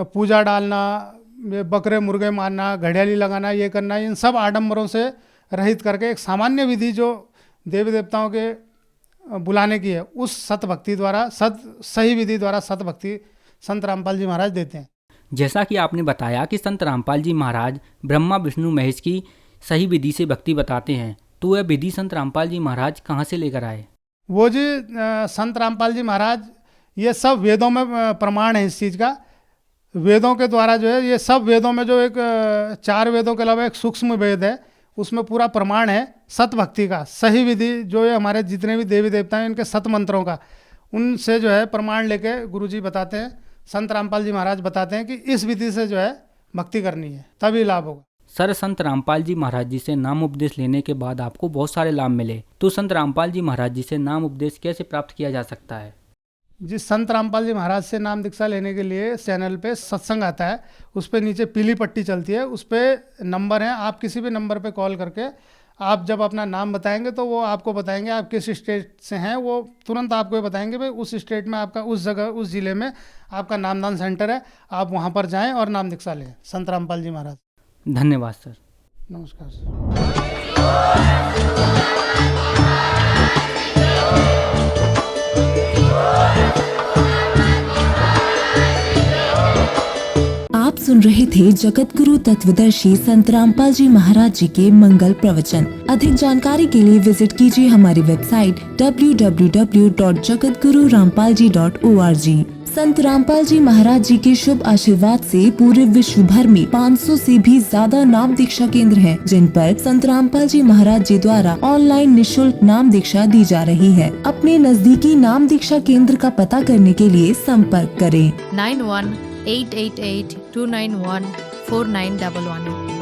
पूजा डालना, ये बकरे मुर्गे मारना, घड़ियाली लगाना, ये करना, इन सब आडंबरों से रहित करके एक सामान्य विधि जो देवी देवताओं के बुलाने की है, उस सत भक्ति द्वारा सही विधि द्वारा सत भक्ति संत रामपाल जी महाराज देते हैं। जैसा कि आपने बताया कि संत रामपाल जी महाराज ब्रह्मा विष्णु महेश की सही विधि से भक्ति बताते हैं, तो वह विधि संत रामपाल जी महाराज कहाँ से लेकर आए? वो जी संत रामपाल जी महाराज, ये सब वेदों में प्रमाण है इस चीज़ का। वेदों के द्वारा जो है ये सब वेदों में जो एक 4 वेदों के अलावा एक सूक्ष्म वेद है, उसमें पूरा प्रमाण है सत भक्ति का, सही विधि जो है हमारे जितने भी देवी देवता हैं इनके सत मंत्रों का, उनसे जो है प्रमाण लेके गुरुजी बताते हैं, संत रामपाल जी महाराज बताते हैं कि इस विधि से जो है भक्ति करनी है, तभी लाभ होगा। सर, संत रामपाल जी महाराज जी से नाम उपदेश लेने के बाद आपको बहुत सारे लाभ मिले, तो संत रामपाल जी महाराज जी से नाम उपदेश कैसे प्राप्त किया जा सकता है? जिस संत रामपाल जी महाराज से नाम दीक्षा लेने के लिए चैनल पे सत्संग आता है, उस पर नीचे पीली पट्टी चलती है, उस पर नंबर है, आप किसी भी नंबर पे कॉल करके आप जब अपना नाम बताएंगे तो वो आपको बताएंगे आप किस स्टेट से हैं, वो तुरंत आपको बताएंगे भाई उस स्टेट में आपका उस जगह उस ज़िले में आपका नामदान सेंटर है, आप वहाँ पर जाएँ और नाम दीक्षा लें संत रामपाल जी महाराज। धन्यवाद सर। नमस्कार सर। आप सुन रहे थे जगत गुरु तत्वदर्शी संत रामपाल जी महाराज जी के मंगल प्रवचन। अधिक जानकारी के लिए विजिट कीजिए हमारी वेबसाइट www.jagatgururampalji.org। संत रामपाल जी महाराज जी के शुभ आशीर्वाद से पूरे विश्व भर में 500 से भी ज्यादा नाम दीक्षा केंद्र हैं, जिन पर संत रामपाल जी महाराज जी द्वारा ऑनलाइन निःशुल्क नाम दीक्षा दी जा रही है। अपने नजदीकी नाम दीक्षा केंद्र का पता करने के लिए संपर्क करें 91 888 291 4911।